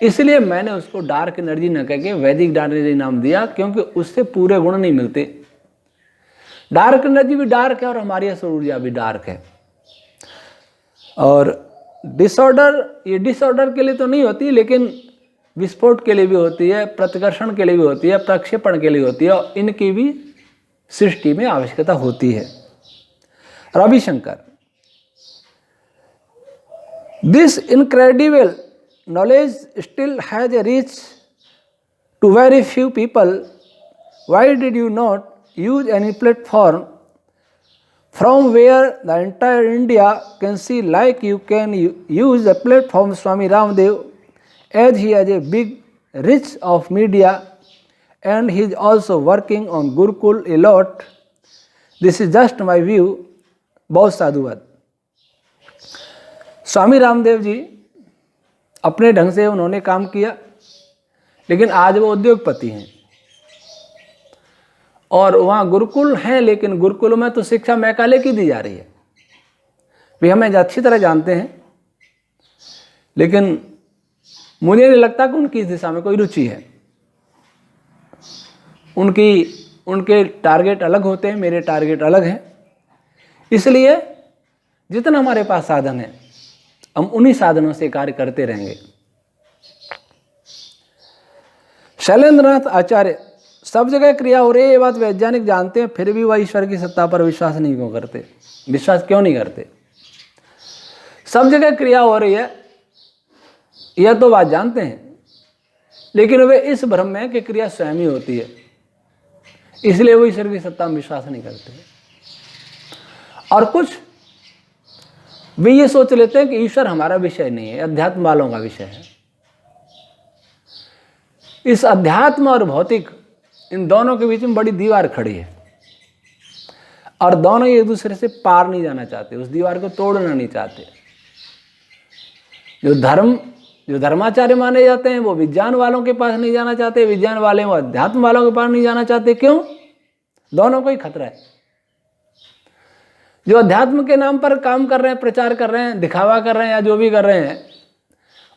इसलिए मैंने उसको डार्क एनर्जी न कह के वैदिक डार्क एनर्जी नाम दिया, क्योंकि उससे पूरे गुण नहीं मिलते। डार्क एनर्जी भी डार्क है और हमारी असुर ऊर्जा भी डार्क है। और डिसऑर्डर, ये डिसऑर्डर के लिए तो नहीं होती, लेकिन विस्फोट के लिए भी होती है, प्रतिकर्षण के लिए भी होती है, प्रक्षेपण के लिए होती है, और इनकी भी सृष्टि में आवश्यकता होती है। Ravishankar, this incredible knowledge still has a reach To very few people, why did you not use any platform from where the entire India can see, like you can use the platform Swami Ramdev, as he has a big reach of media and he is also working on Gurukul a lot. This is just my view. बहुत साधुवाद। स्वामी रामदेव जी अपने ढंग से उन्होंने काम किया, लेकिन आज वो उद्योगपति हैं और वहाँ गुरुकुल हैं, लेकिन गुरुकुलों में तो शिक्षा मैकाले की दी जा रही है, वे हमें अच्छी तरह जानते हैं, लेकिन मुझे नहीं लगता कि उनकी इस दिशा में कोई रुचि है। उनके टारगेट अलग होते हैं, मेरे टारगेट अलग हैं। इसलिए जितना हमारे पास साधन है हम उन्हीं साधनों से कार्य करते रहेंगे। शैलेंद्रनाथ आचार्य, सब जगह क्रिया हो रही है, ये बात वैज्ञानिक जानते हैं, फिर भी वह ईश्वर की सत्ता पर विश्वास क्यों नहीं करते? सब जगह क्रिया हो रही है यह तो बात जानते हैं, लेकिन वे इस भ्रम में कि क्रिया स्वयं ही होती है, इसलिए वो ईश्वर की सत्ता में विश्वास नहीं करते। और कुछ वे ये सोच लेते हैं कि ईश्वर हमारा विषय नहीं है, अध्यात्म वालों का विषय है। इस अध्यात्म और भौतिक, इन दोनों के बीच में बड़ी दीवार खड़ी है और दोनों एक दूसरे से पार नहीं जाना चाहते, उस दीवार को तोड़ना नहीं चाहते। जो धर्माचार्य माने जाते हैं वो विज्ञान वालों के पास नहीं जाना चाहते, विज्ञान वाले वो अध्यात्म वालों के पास नहीं जाना चाहते। क्यों? दोनों को ही खतरा है। जो अध्यात्म के नाम पर काम कर रहे हैं, प्रचार कर रहे हैं, दिखावा कर रहे हैं या जो भी कर रहे हैं,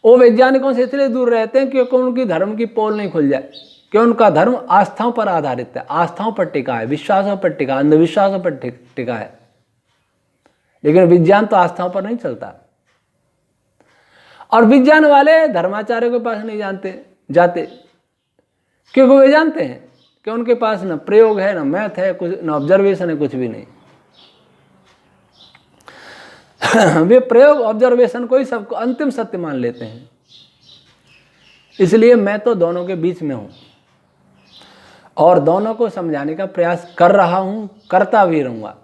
वो वैज्ञानिकों से इसलिए दूर रहते हैं क्योंकि उनकी धर्म की पोल नहीं खुल जाए, कि उनका धर्म आस्थाओं पर आधारित है, आस्थाओं पर टिका है, विश्वासों पर टिका, अंधविश्वासों पर टिका है। लेकिन विज्ञान तो आस्थाओं पर नहीं चलता। और विज्ञान वाले धर्माचार्यों के पास नहीं जाते क्योंकि वे जानते हैं कि उनके पास न प्रयोग है, न मैथ है, कुछ न ऑब्जर्वेशन है, कुछ भी नहीं। वे प्रयोग ऑब्जर्वेशन को ही सबको अंतिम सत्य मान लेते हैं। इसलिए मैं तो दोनों के बीच में हूं और दोनों को समझाने का प्रयास कर रहा हूं, करता भी रहूंगा,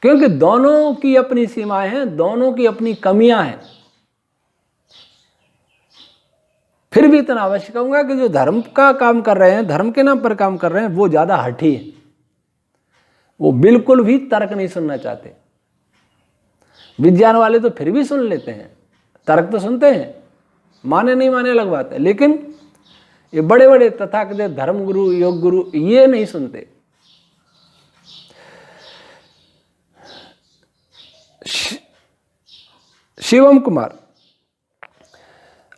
क्योंकि दोनों की अपनी सीमाएं हैं, दोनों की अपनी कमियां हैं। फिर भी इतना अवश्य कहूंगा कि जो धर्म का काम कर रहे हैं, धर्म के नाम पर काम कर रहे हैं, वो ज्यादा हठी है। वो बिल्कुल भी तर्क नहीं सुनना चाहते। विज्ञान वाले तो फिर भी सुन लेते हैं, तर्क तो सुनते हैं, माने नहीं माने अलग बात है, लेकिन ये बड़े बड़े तथाकथित धर्म गुरु, योग गुरु ये नहीं सुनते। शिवम कुमार,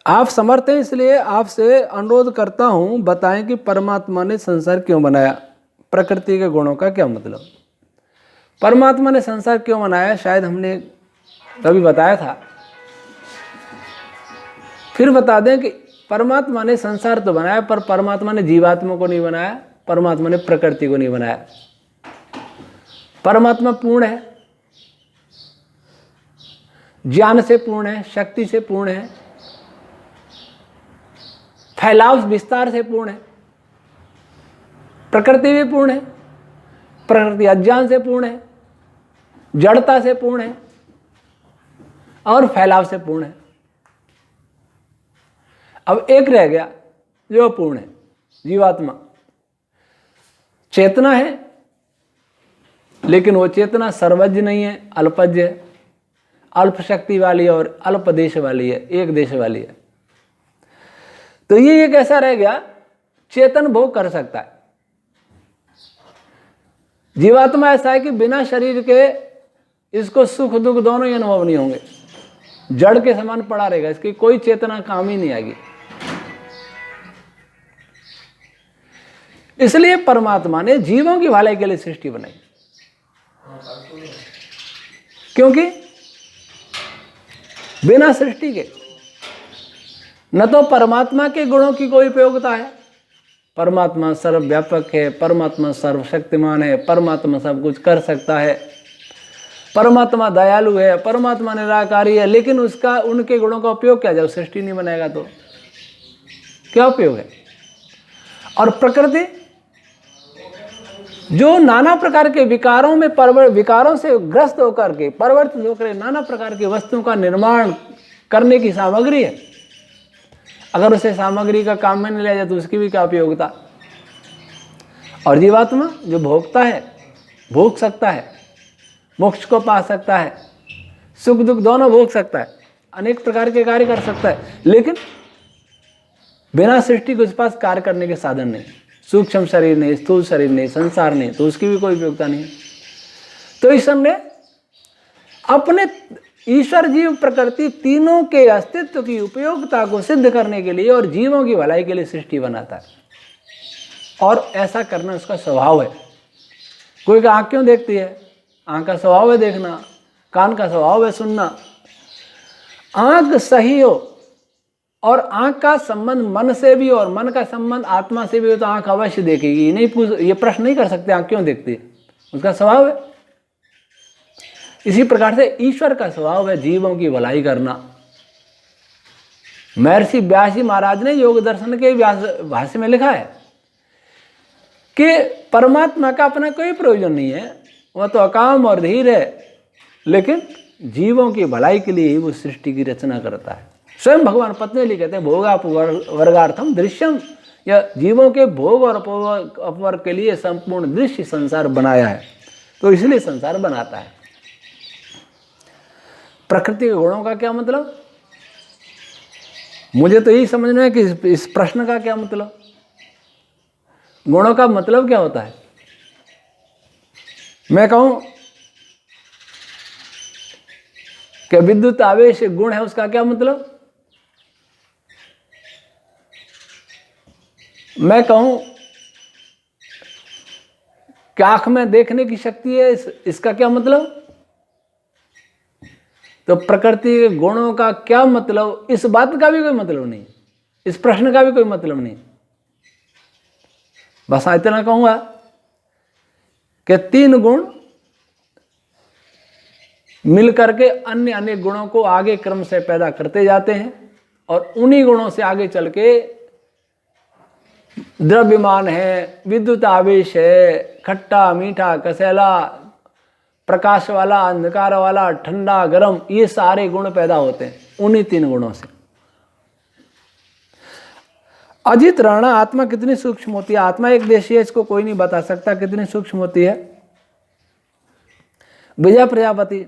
आप समर्थ हैं, इसलिए आपसे अनुरोध करता हूं, बताएं कि परमात्मा ने संसार क्यों बनाया? प्रकृति के गुणों का क्या मतलब? परमात्मा ने संसार क्यों बनाया? शायद हमने कभी बताया था, फिर बता दें कि परमात्मा ने संसार तो बनाया, पर परमात्मा ने जीवात्मा को नहीं बनाया, परमात्मा ने प्रकृति को नहीं बनाया। परमात्मा पूर्ण है, ज्ञान से पूर्ण है, शक्ति से पूर्ण है, फैलाव विस्तार से पूर्ण है। प्रकृति भी पूर्ण है, प्रकृति अज्ञान से पूर्ण है, जड़ता से पूर्ण है और फैलाव से पूर्ण है। अब एक रह गया जो पूर्ण है, जीवात्मा। चेतना है, लेकिन वो चेतना सर्वज्ञ नहीं है, अल्पज्ञ है, अल्प शक्ति वाली और अल्प देश वाली है, एक देश वाली है। तो ये एक ऐसा रह गया, चेतन भोग कर सकता है। जीवात्मा ऐसा है कि बिना शरीर के इसको सुख दुख दोनों ही अनुभव नहीं होंगे, जड़ के समान पड़ा रहेगा, इसकी कोई चेतना काम ही नहीं आएगी। इसलिए परमात्मा ने जीवों की भलाई के लिए सृष्टि बनाई, क्योंकि बिना सृष्टि के न तो परमात्मा के गुणों की कोई उपयोगिता है। परमात्मा सर्वव्यापक है, परमात्मा सर्वशक्तिमान है, परमात्मा सब कुछ कर सकता है, परमात्मा दयालु है, परमात्मा निराकारी है, लेकिन उसका उनके गुणों का उपयोग क्या? जब सृष्टि नहीं बनाएगा तो क्या उपयोग है? और प्रकृति जो नाना प्रकार के विकारों में विकारों से ग्रस्त होकर के परिवर्तित होकर नाना प्रकार की वस्तुओं का निर्माण करने की सामग्री है। अगर उसे सामग्री का काम में नहीं लिया जाए तो उसकी भी क्या उपयोगिता। और जीवात्मा जो भोगता है, भोग सकता है, मोक्ष को पा सकता है, सुख दुख दोनों भोग सकता है, अनेक प्रकार के कार्य कर सकता है, लेकिन बिना सृष्टि के उसके पास कार्य करने के साधन नहीं, सूक्ष्म शरीर नहीं, स्थूल शरीर नहीं, संसार नहीं, तो उसकी भी कोई उपयोगिता नहीं है। तो ईश्वर ने अपने ईश्वर जीव प्रकृति तीनों के अस्तित्व की उपयोगिता को सिद्ध करने के लिए और जीवों की भलाई के लिए सृष्टि बनाता है, और ऐसा करना उसका स्वभाव है। कोई आँख क्यों देखती है? आँख का स्वभाव है देखना, कान का स्वभाव है सुनना। आँख सही हो और आँख का संबंध मन से भी और मन का संबंध आत्मा से भी हो तो आँख अवश्य देखेगी। ये प्रश्न नहीं कर सकते आँख क्यों देखती है, उसका स्वभाव है। इसी प्रकार से ईश्वर का स्वभाव है जीवों की भलाई करना। महर्षि व्यास जी महाराज ने योग दर्शन के भाष्य में लिखा है कि परमात्मा का अपना कोई प्रयोजन नहीं है, वह तो अकाम और धीर है, लेकिन जीवों की भलाई के लिए ही वो सृष्टि की रचना करता है। स्वयं भगवान पतंजलि कहते हैं भोगापवर्गार्थम दृश्यम, यह जीवों के भोग और अपवर्ग के लिए संपूर्ण दृश्य संसार बनाया है, तो इसलिए संसार बनाता है। प्रकृति के गुणों का क्या मतलब? मुझे तो यही समझना है कि इस प्रश्न का क्या मतलब, गुणों का मतलब क्या होता है। मैं कहूं कि विद्युत आवेश गुण है, उसका क्या मतलब? मैं कहूं कि आंख में देखने की शक्ति है, इसका क्या मतलब? तो प्रकृति के गुणों का क्या मतलब, इस बात का भी कोई मतलब नहीं, इस प्रश्न का भी कोई मतलब नहीं। बस इतना कहूंगा कि तीन गुण मिलकर के अन्य अनेक गुणों को आगे क्रम से पैदा करते जाते हैं, और उन्हीं गुणों से आगे चल के द्रव्यमान है, विद्युत आवेश है, खट्टा मीठा कसैला, प्रकाश वाला अंधकार वाला, ठंडा गर्म, ये सारे गुण पैदा होते हैं उन्हीं तीन गुणों से। अजित राणा आत्मा कितनी सूक्ष्म होती है? आत्मा एक देशी है, इसको कोई नहीं बता सकता कितनी सूक्ष्म होती है। विजय प्रजापति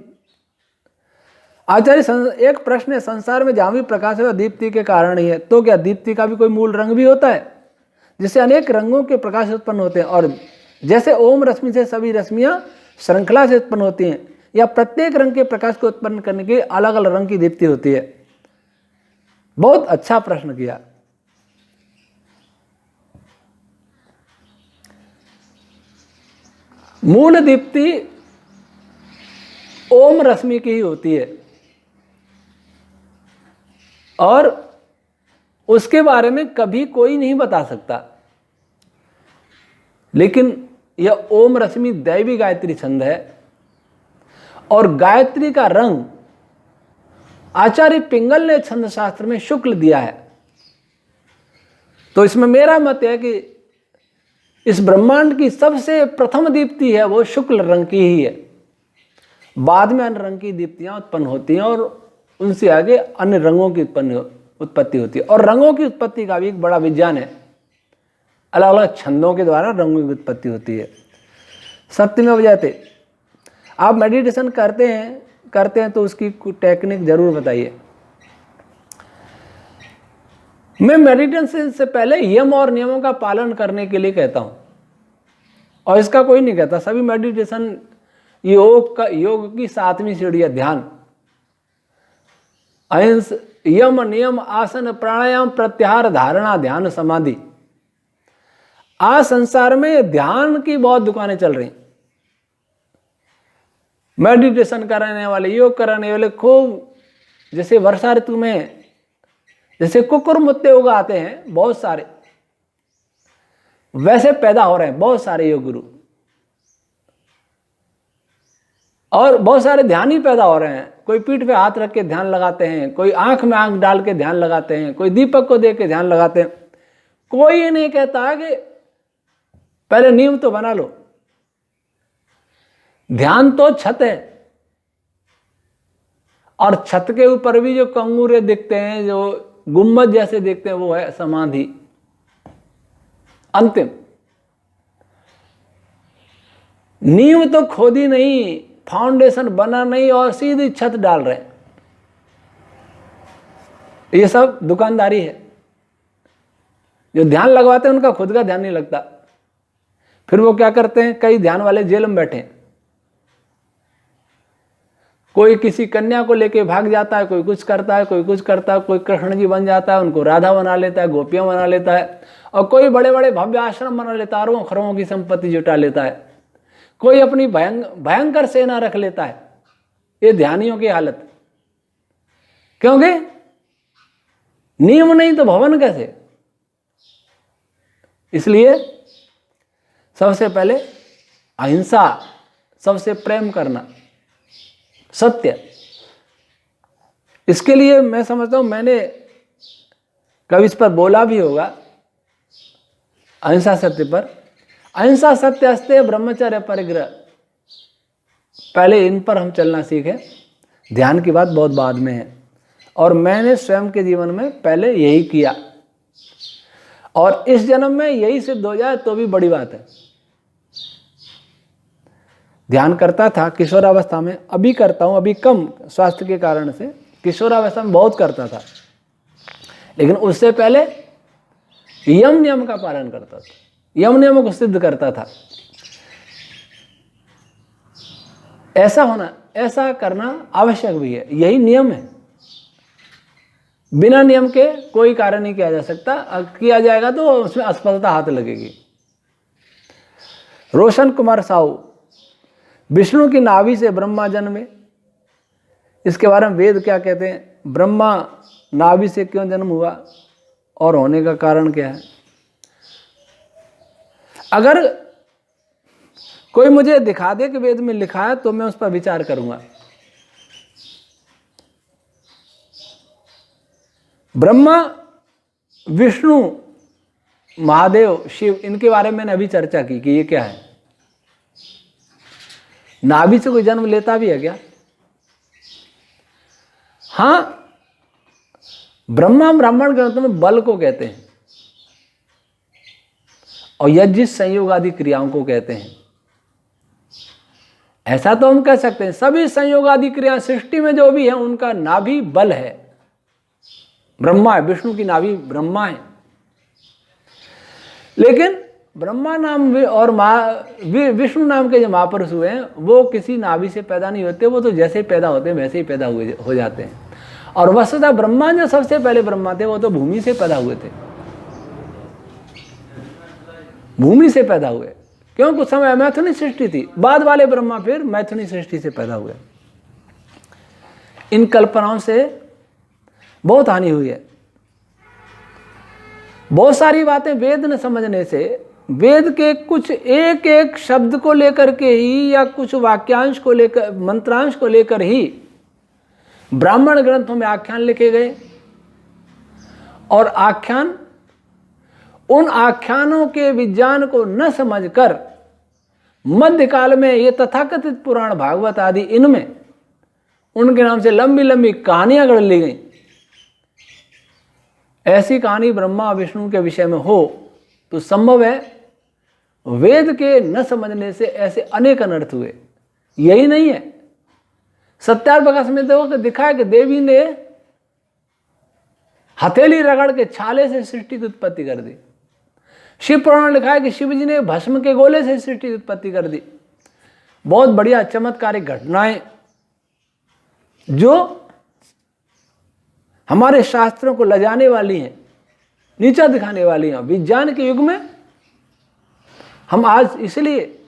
आचार्य एक प्रश्न है, संसार में जहां भी प्रकाश है दीप्ति के कारण ही है, तो क्या दीप्ति का भी कोई मूल रंग भी होता है जिससे अनेक रंगों के प्रकाश उत्पन्न होते हैं? और जैसे ओम रश्मि से सभी रश्मियां श्रृंखला से उत्पन्न होती हैं, या प्रत्येक रंग के प्रकाश को उत्पन्न करने के अलग अलग रंग की दीप्ति होती है? बहुत अच्छा प्रश्न किया। मूल दीप्ति ओम रश्मि की ही होती है, और उसके बारे में कभी कोई नहीं बता सकता। लेकिन यह ओम रश्मि दैवी गायत्री छंद है, और गायत्री का रंग आचार्य पिंगल ने छंद शास्त्र में शुक्ल दिया है। तो इसमें मेरा मत है कि इस ब्रह्मांड की सबसे प्रथम दीप्ति है वो शुक्ल रंग की ही है, बाद में अन्य रंग की दीप्तियां उत्पन्न होती हैं, और उनसे आगे अन्य रंगों की उत्पत्ति होती है। और रंगों की उत्पत्ति का भी एक बड़ा विज्ञान है, अलग अलग छंदों के द्वारा रंगों की उत्पत्ति होती है। सत्यमेव जयते, आप मेडिटेशन करते हैं तो उसकी टेक्निक जरूर बताइए। मैं मेडिटेशन से पहले यम और नियमों का पालन करने के लिए कहता हूं, और इसका कोई नहीं कहता। सभी मेडिटेशन योग की 7वीं सीढ़ी है ध्यान। अहिंस यम नियम आसन प्राणायाम प्रत्याहार धारणा ध्यान समाधि। आज संसार में ध्यान की बहुत दुकानें चल रही, मेडिटेशन कराने वाले, योग कराने वाले खूब, जैसे वर्षा ऋतु में जैसे कुकुर मुत्ते उगाते हैं बहुत सारे, वैसे पैदा हो रहे हैं बहुत सारे योग गुरु, और बहुत सारे ध्यान ही पैदा हो रहे हैं। कोई पीठ पे हाथ रख के ध्यान लगाते हैं, कोई आंख में आंख डाल के ध्यान लगाते हैं, कोई दीपक को देख के ध्यान लगाते हैं, कोई ये नहीं कहता कि पहले नियम तो बना लो। ध्यान तो छत है, और छत के ऊपर भी जो कंगूरे दिखते हैं, जो गुम्बद जैसे दिखते हैं, वो है समाधि। अंतिम नींव तो खोदी नहीं, फाउंडेशन बना नहीं, और सीधी छत डाल रहे हैं। ये सब दुकानदारी है। जो ध्यान लगवाते हैं उनका खुद का ध्यान नहीं लगता। फिर वो क्या करते हैं, कई ध्यान वाले जेल में बैठे हैं। कोई किसी कन्या को लेके भाग जाता है, कोई कुछ करता है, कोई कुछ करता है, कोई कृष्ण जी बन जाता है, उनको राधा बना लेता है, गोपियां बना लेता है, और कोई बड़े बड़े भव्य आश्रम बना लेता है, अरबों खरबों की संपत्ति जुटा लेता है, कोई अपनी भयंकर सेना रख लेता है। ये ध्यानियों की हालत। क्योंकि नियम नहीं तो भवन कैसे। इसलिए सबसे पहले अहिंसा, सबसे प्रेम करना, सत्य। इसके लिए मैं समझता हूं, मैंने कभी इस पर बोला भी होगा, अहिंसा सत्य पर। अहिंसा सत्य अस्ते ब्रह्मचर्य परिग्रह, पहले इन पर हम चलना सीखें। ध्यान की बात बहुत बाद में है, और मैंने स्वयं के जीवन में पहले यही किया, और इस जन्म में यही सिद्ध हो जाए तो भी बड़ी बात है। ध्यान करता था किशोरावस्था में, अभी करता हूं, अभी कम स्वास्थ्य के कारण से। किशोरावस्था में बहुत करता था, लेकिन उससे पहले यम नियम का पालन करता था, यम नियमों को सिद्ध करता था। ऐसा होना, ऐसा करना आवश्यक भी है, यही नियम है। बिना नियम के कोई कार्य नहीं किया जा सकता, किया जाएगा तो उसमें असफलता हाथ लगेगी। रोशन कुमार साहू, विष्णु की नाभि से ब्रह्मा जन्मे, इसके बारे में वेद क्या कहते हैं, ब्रह्मा नाभि से क्यों जन्म हुआ और होने का कारण क्या है। अगर कोई मुझे दिखा दे कि वेद में लिखा है तो मैं उस पर विचार करूंगा। ब्रह्मा, विष्णु, महादेव, शिव, इनके बारे में मैंने अभी चर्चा की कि ये क्या है। नाभि से कोई जन्म लेता भी है क्या? हां, ब्रह्मा ब्राह्मण ग्रंथों में बल को कहते हैं, और यज्ञ संयोग आदि क्रियाओं को कहते हैं। ऐसा तो हम कह सकते हैं सभी संयोग आदि क्रिया सृष्टि में जो भी है उनका नाभि बल है, ब्रह्मा है, विष्णु की नाभि ब्रह्मा है। लेकिन ब्रह्मा नाम और विष्णु नाम के जो महापुरुष हुए हैं वो किसी नाभि से पैदा नहीं होते, वो तो जैसे पैदा होते हैं वैसे ही पैदा हो जाते हैं। और वस्तुतः ब्रह्मा जो सबसे पहले ब्रह्मा थे वो तो भूमि से पैदा हुए थे, भूमि से पैदा हुए। क्योंकि उस समय मैथुनी सृष्टि थी, बाद वाले ब्रह्मा फिर मैथुनी सृष्टि से पैदा हुए। इन कल्पनाओं से बहुत हानि हुई है। बहुत सारी बातें वेद न समझने से, वेद के कुछ एक एक शब्द को लेकर के ही या कुछ वाक्यांश को लेकर, मंत्रांश को लेकर ही ब्राह्मण ग्रंथों में आख्यान लिखे गए, और आख्यान, उन आख्यानों के विज्ञान को न समझकर मध्यकाल में ये तथाकथित पुराण भागवत आदि इनमें उनके नाम से लंबी लंबी कहानियां गढ़ ली गई। ऐसी कहानी ब्रह्मा विष्णु के विषय में हो तो संभव है वेद के न समझने से ऐसे अनेक अनर्थ हुए। यही नहीं है, सत्याप्रकाश में तो दिखा है कि देवी ने हथेली रगड़ के छाले से सृष्टि की उत्पत्ति कर दी। शिव पुराण लिखा है कि शिव जी ने भस्म के गोले से सृष्टि की उत्पत्ति कर दी। बहुत बढ़िया चमत्कारिक घटनाएं जो हमारे शास्त्रों को लजाने वाली हैं, नीचा दिखाने वाली हैं। विज्ञान के युग में हम आज इसलिए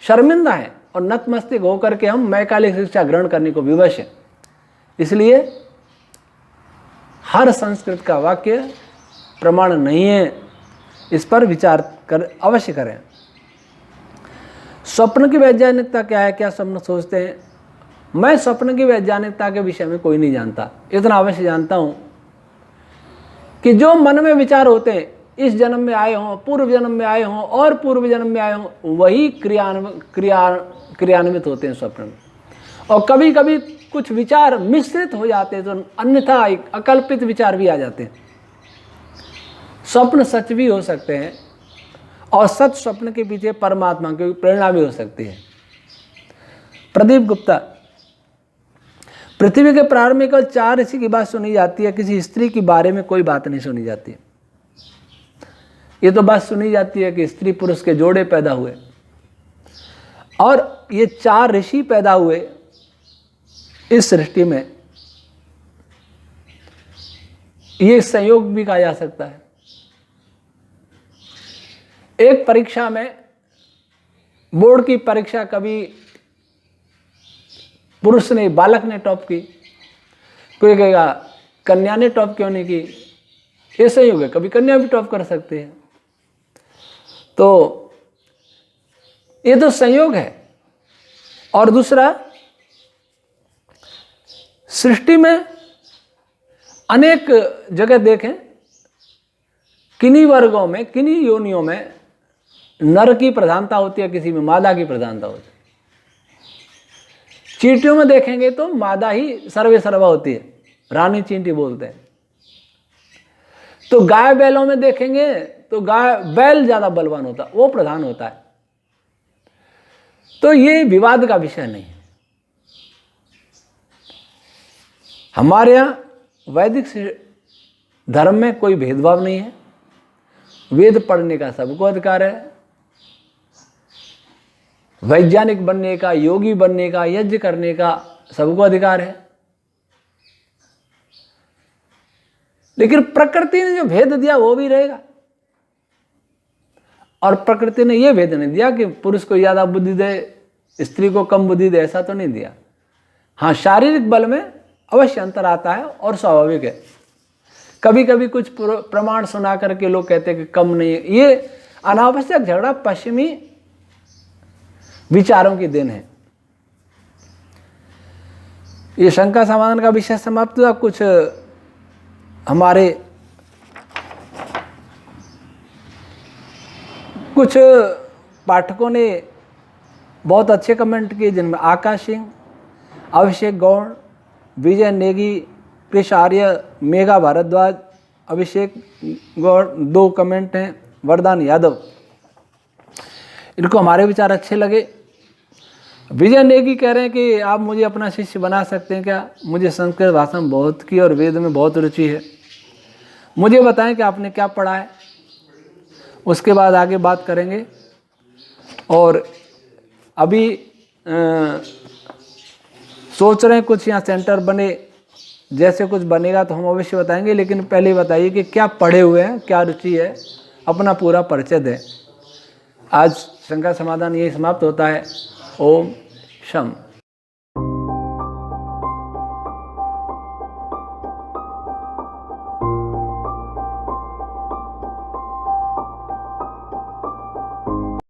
शर्मिंदा हैं और नतमस्तक होकर के हम मैकालिक शिक्षा ग्रहण करने को विवश हैं। इसलिए हर संस्कृत का वाक्य प्रमाण नहीं है, इस पर विचार कर अवश्य करें। स्वप्न की वैज्ञानिकता क्या है, क्या स्वप्न सोचते हैं? मैं स्वप्न की वैज्ञानिकता के विषय में कोई नहीं जानता। इतना अवश्य जानता हूं कि जो मन में विचार होते हैं, इस जन्म में आए हों, पूर्व जन्म में आए हों और पूर्व जन्म में आए हों, वही क्रियान्वित होते हैं स्वप्न में। और कभी कभी कुछ विचार मिश्रित हो जाते हैं, तो अन्यथा अकल्पित विचार भी आ जाते हैं। स्वप्न सच भी हो सकते हैं और सच स्वप्न के पीछे परमात्मा की प्रेरणा भी हो सकती है। प्रदीप गुप्ता, पृथ्वी के प्रारंभ में केवल 4 ऋषि की बात सुनी जाती है, किसी स्त्री के बारे में कोई बात नहीं सुनी जाती। ये तो बात सुनी जाती है कि स्त्री पुरुष के जोड़े पैदा हुए और ये 4 ऋषि पैदा हुए इस सृष्टि में, ये संयोग भी कहा जा सकता है। एक परीक्षा में, बोर्ड की परीक्षा, कभी पुरुष ने, बालक ने टॉप की, कोई कहेगा कन्या ने टॉप क्यों नहीं की, ये संयोग है, कभी कन्या भी टॉप कर सकते हैं। तो ये तो संयोग है। और दूसरा, सृष्टि में अनेक जगह देखें, किन्हीं वर्गों में, किन्हीं योनियों में नर की प्रधानता होती है, किसी में मादा की प्रधानता होती है। चींटियों में देखेंगे तो मादा ही सर्वे सर्वा होती है, रानी चींटी बोलते हैं। तो गाय बैलों में देखेंगे तो बैल ज्यादा बलवान होता है, वो प्रधान होता है। तो ये विवाद का विषय नहीं है। हमारे यहाँ वैदिक धर्म में कोई भेदभाव नहीं है। वेद पढ़ने का सबको अधिकार है, वैज्ञानिक बनने का, योगी बनने का, यज्ञ करने का सबको अधिकार है। लेकिन प्रकृति ने जो भेद दिया वो भी रहेगा। और प्रकृति ने यह भेद नहीं दिया कि पुरुष को ज्यादा बुद्धि दे, स्त्री को कम बुद्धि दे, ऐसा तो नहीं दिया। हाँ, शारीरिक बल में अवश्य अंतर आता है और स्वाभाविक है। कभी कभी कुछ प्रमाण सुना करके लोग कहते हैं कि कम नहीं है। ये अनावश्यक झगड़ा पश्चिमी विचारों की देन है। ये शंका समाधान का विषय समाप्त हुआ। कुछ हमारे कुछ पाठकों ने बहुत अच्छे कमेंट किए, जिनमें आकाश सिंह, अभिषेक गौड़, विजय नेगी, कृष आर्य, मेघा भारद्वाज, अभिषेक गौड़ 2 कमेंट हैं, वरदान यादव, इनको हमारे विचार अच्छे लगे। विजय नेगी कह रहे हैं कि आप मुझे अपना शिष्य बना सकते हैं क्या? मुझे संस्कृत भाषा में बहुत की और वेद में बहुत रुचि है। मुझे बताएं कि आपने क्या पढ़ा है, उसके बाद आगे बात करेंगे। और अभी सोच रहे हैं कुछ यहाँ सेंटर बने, जैसे कुछ बनेगा तो हम अवश्य बताएंगे। लेकिन पहले बताइए कि क्या पढ़े हुए हैं, क्या रुचि है, अपना पूरा परिचय दें। आज शंका समाधान यही समाप्त होता है। ओम शम।